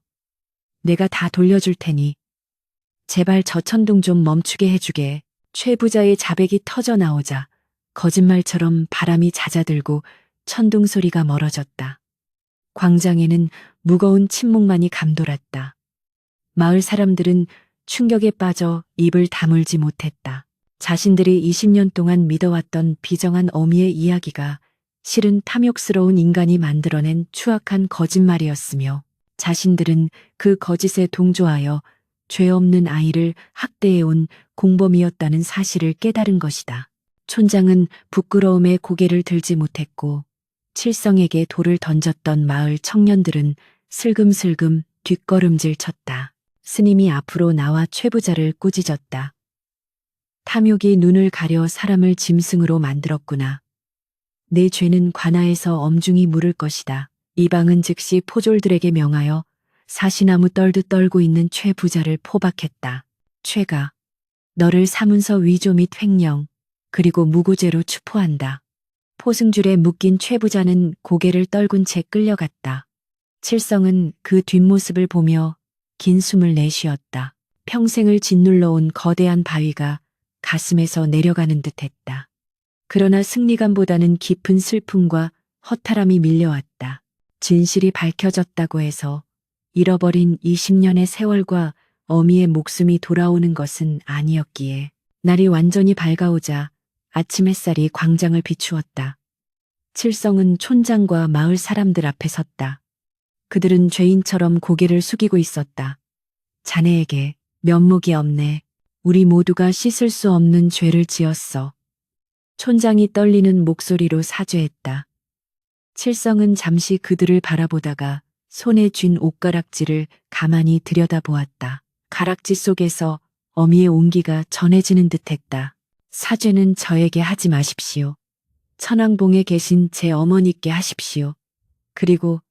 내가 다 돌려줄 테니 제발 저 천둥 좀 멈추게 해주게. 최 부자의 자백이 터져 나오자 거짓말처럼 바람이 잦아들고 천둥 소리가 멀어졌다. 광장에는 무거운 침묵만이 감돌았다. 마을 사람들은 충격에 빠져 입을 다물지 못했다. 자신들이 20년 동안 믿어왔던 비정한 어미의 이야기가 실은 탐욕스러운 인간이 만들어낸 추악한 거짓말이었으며 자신들은 그 거짓에 동조하여 죄 없는 아이를 학대해온 공범이었다는 사실을 깨달은 것이다. 촌장은 부끄러움에 고개를 들지 못했고 칠성에게 돌을 던졌던 마을 청년들은 슬금슬금 뒷걸음질 쳤다. 스님이 앞으로 나와 최 부자를 꾸짖었다. 탐욕이 눈을 가려 사람을 짐승으로 만들었구나. 내 죄는 관아에서 엄중히 물을 것이다. 이방은 즉시 포졸들에게 명하여 사시나무 떨듯 떨고 있는 최 부자를 포박했다. 최가 너를 사문서 위조 및 횡령 그리고 무고죄로 추포한다. 포승줄에 묶인 최 부자는 고개를 떨군 채 끌려갔다. 칠성은 그 뒷모습을 보며 긴 숨을 내쉬었다. 평생을 짓눌러온 거대한 바위가 가슴에서 내려가는 듯했다. 그러나 승리감보다는 깊은 슬픔과 허탈함이 밀려왔다. 진실이 밝혀졌다고 해서 잃어버린 20년의 세월과 어미의 목숨이 돌아오는 것은 아니었기에 날이 완전히 밝아오자 아침 햇살이 광장을 비추었다. 칠성은 촌장과 마을 사람들 앞에 섰다. 그들은 죄인처럼 고개를 숙이고 있었다. 자네에게 면목이 없네. 우리 모두가 씻을 수 없는 죄를 지었어. 촌장이 떨리는 목소리로 사죄했다. 칠성은 잠시 그들을 바라보다가 손에 쥔 옷가락지를 가만히 들여다보았다. 가락지 속에서 어미의 온기가 전해지는 듯했다. 사죄는 저에게 하지 마십시오. 천왕봉에 계신 제 어머니께 하십시오. 그리고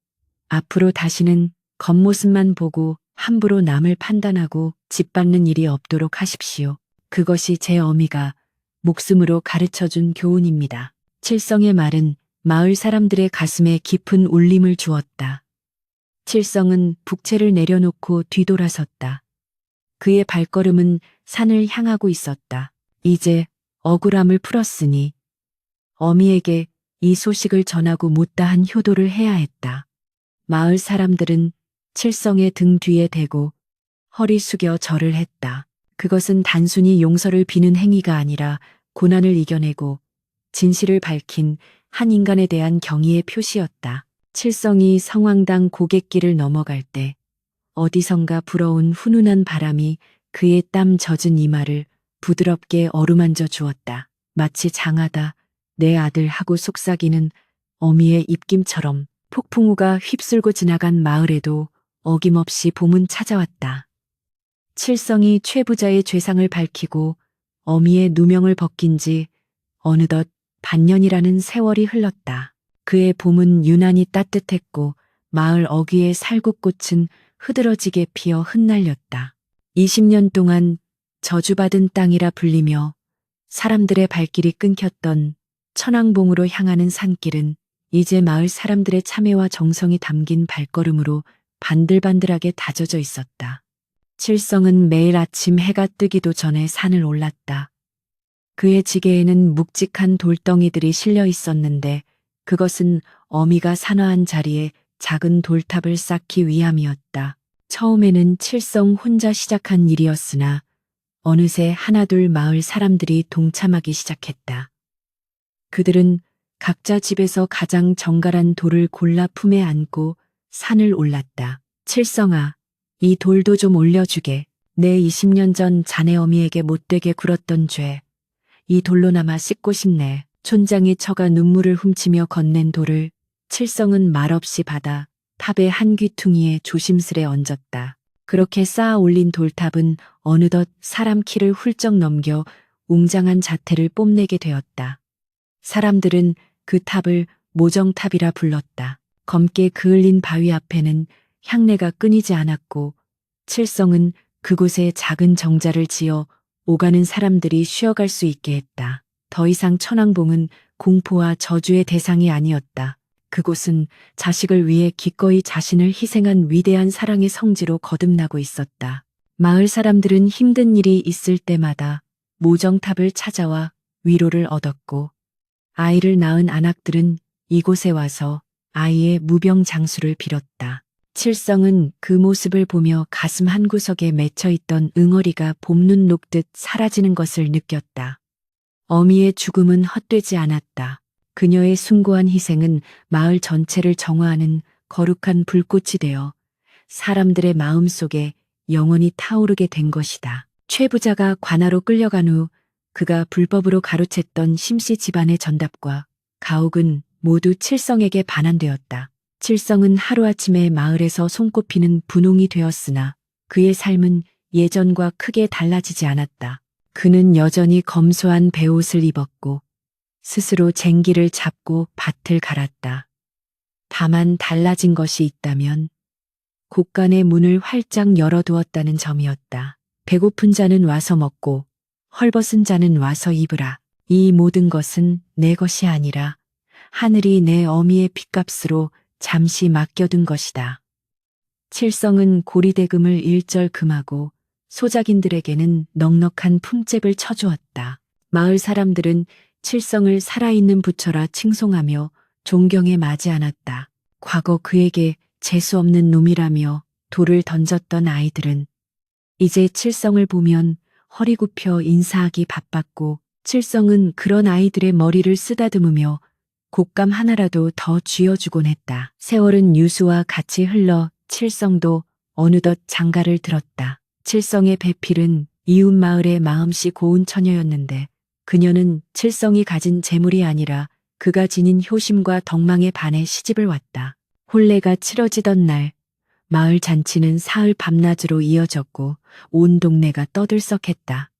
앞으로 다시는 겉모습만 보고 함부로 남을 판단하고 짓밟는 일이 없도록 하십시오. 그것이 제 어미가 목숨으로 가르쳐준 교훈입니다. 칠성의 말은 마을 사람들의 가슴에 깊은 울림을 주었다. 칠성은 북채를 내려놓고 뒤돌아섰다. 그의 발걸음은 산을 향하고 있었다. 이제 억울함을 풀었으니 어미에게 이 소식을 전하고 못다한 효도를 해야 했다. 마을 사람들은 칠성의 등 뒤에 대고 허리 숙여 절을 했다. 그것은 단순히 용서를 비는 행위가 아니라 고난을 이겨내고 진실을 밝힌 한 인간에 대한 경의의 표시였다. 칠성이 성황당 고갯길을 넘어갈 때 어디선가 불어온 훈훈한 바람이 그의 땀 젖은 이마를 부드럽게 어루만져 주었다. 마치 장하다, 내 아들 하고 속삭이는 어미의 입김처럼 폭풍우가 휩쓸고 지나간 마을에도 어김없이 봄은 찾아왔다. 칠성이 최 부자의 죄상을 밝히고 어미의 누명을 벗긴 지 어느덧 반년이라는 세월이 흘렀다. 그의 봄은 유난히 따뜻했고 마을 어귀의 살구꽃은 흐드러지게 피어 흩날렸다. 20년 동안 저주받은 땅이라 불리며 사람들의 발길이 끊겼던 천왕봉으로 향하는 산길은 이제 마을 사람들의 참회와 정성이 담긴 발걸음으로 반들반들하게 다져져 있었다. 칠성은 매일 아침 해가 뜨기도 전에 산을 올랐다. 그의 지게에는 묵직한 돌덩이들이 실려 있었는데 그것은 어미가 산화한 자리에 작은 돌탑을 쌓기 위함이었다. 처음에는 칠성 혼자 시작한 일이었으나 어느새 하나둘 마을 사람들이 동참하기 시작했다. 그들은 각자 집에서 가장 정갈한 돌을 골라 품에 안고 산을 올랐다. 칠성아, 이 돌도 좀 올려주게. 내 20년 전 자네 어미에게 못되게 굴었던 죄. 이 돌로나마 씻고 싶네. 촌장이 처가 눈물을 훔치며 건넨 돌을 칠성은 말없이 받아 탑의 한 귀퉁이에 조심스레 얹었다. 그렇게 쌓아 올린 돌탑은 어느덧 사람 키를 훌쩍 넘겨 웅장한 자태를 뽐내게 되었다. 사람들은 그 탑을 모정탑이라 불렀다. 검게 그을린 바위 앞에는 향내가 끊이지 않았고 칠성은 그곳에 작은 정자를 지어 오가는 사람들이 쉬어갈 수 있게 했다. 더 이상 천왕봉은 공포와 저주의 대상이 아니었다. 그곳은 자식을 위해 기꺼이 자신을 희생한 위대한 사랑의 성지로 거듭나고 있었다. 마을 사람들은 힘든 일이 있을 때마다 모정탑을 찾아와 위로를 얻었고 아이를 낳은 안악들은 이곳에 와서 아이의 무병장수를 빌었다. 칠성은 그 모습을 보며 가슴 한구석에 맺혀있던 응어리가 봄눈 녹듯 사라지는 것을 느꼈다. 어미의 죽음은 헛되지 않았다. 그녀의 숭고한 희생은 마을 전체를 정화하는 거룩한 불꽃이 되어 사람들의 마음속에 영원히 타오르게 된 것이다. 최 부자가 관아로 끌려간 후 그가 불법으로 가로챘던 심씨 집안의 전답과 가옥은 모두 칠성에게 반환되었다. 칠성은 하루아침에 마을에서 손꼽히는 분홍이 되었으나 그의 삶은 예전과 크게 달라지지 않았다. 그는 여전히 검소한 베옷을 입었고 스스로 쟁기를 잡고 밭을 갈았다. 다만 달라진 것이 있다면 곳간의 문을 활짝 열어두었다는 점이었다. 배고픈 자는 와서 먹고 헐벗은 자는 와서 입으라. 이 모든 것은 내 것이 아니라 하늘이 내 어미의 핏값으로 잠시 맡겨둔 것이다. 칠성은 고리대금을 일절 금하고 소작인들에게는 넉넉한 품삯을 쳐주었다. 마을 사람들은 칠성을 살아있는 부처라 칭송하며 존경에 마지 않았다. 과거 그에게 재수없는 놈이라며 돌을 던졌던 아이들은 이제 칠성을 보면 허리 굽혀 인사하기 바빴고 칠성은 그런 아이들의 머리를 쓰다듬으며 곶감 하나라도 더 쥐어주곤 했다. 세월은 유수와 같이 흘러 칠성도 어느덧 장가를 들었다. 칠성의 배필은 이웃 마을의 마음씨 고운 처녀였는데 그녀는 칠성이 가진 재물이 아니라 그가 지닌 효심과 덕망에 반해 시집을 왔다. 혼례가 치러지던 날 마을 잔치는 사흘 밤낮으로 이어졌고 온 동네가 떠들썩했다.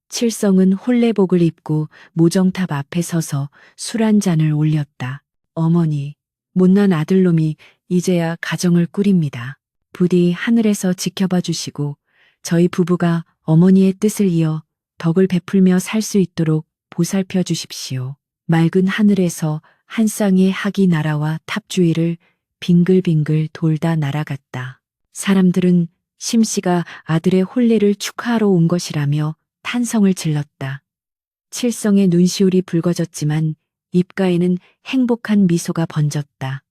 칠성은 혼례복을 입고 모정탑 앞에 서서 술 한 잔을 올렸다. 어머니, 못난 아들놈이 이제야 가정을 꾸립니다. 부디 하늘에서 지켜봐 주시고 저희 부부가 어머니의 뜻을 이어 덕을 베풀며 살 수 있도록 보살펴 주십시오. 맑은 하늘에서 한 쌍의 학이 날아와 탑 주위를 빙글빙글 돌다 날아갔다. 사람들은 심씨가 아들의 혼례를 축하하러 온 것이라며 탄성을 질렀다. 칠성의 눈시울이 붉어졌지만 입가에는 행복한 미소가 번졌다.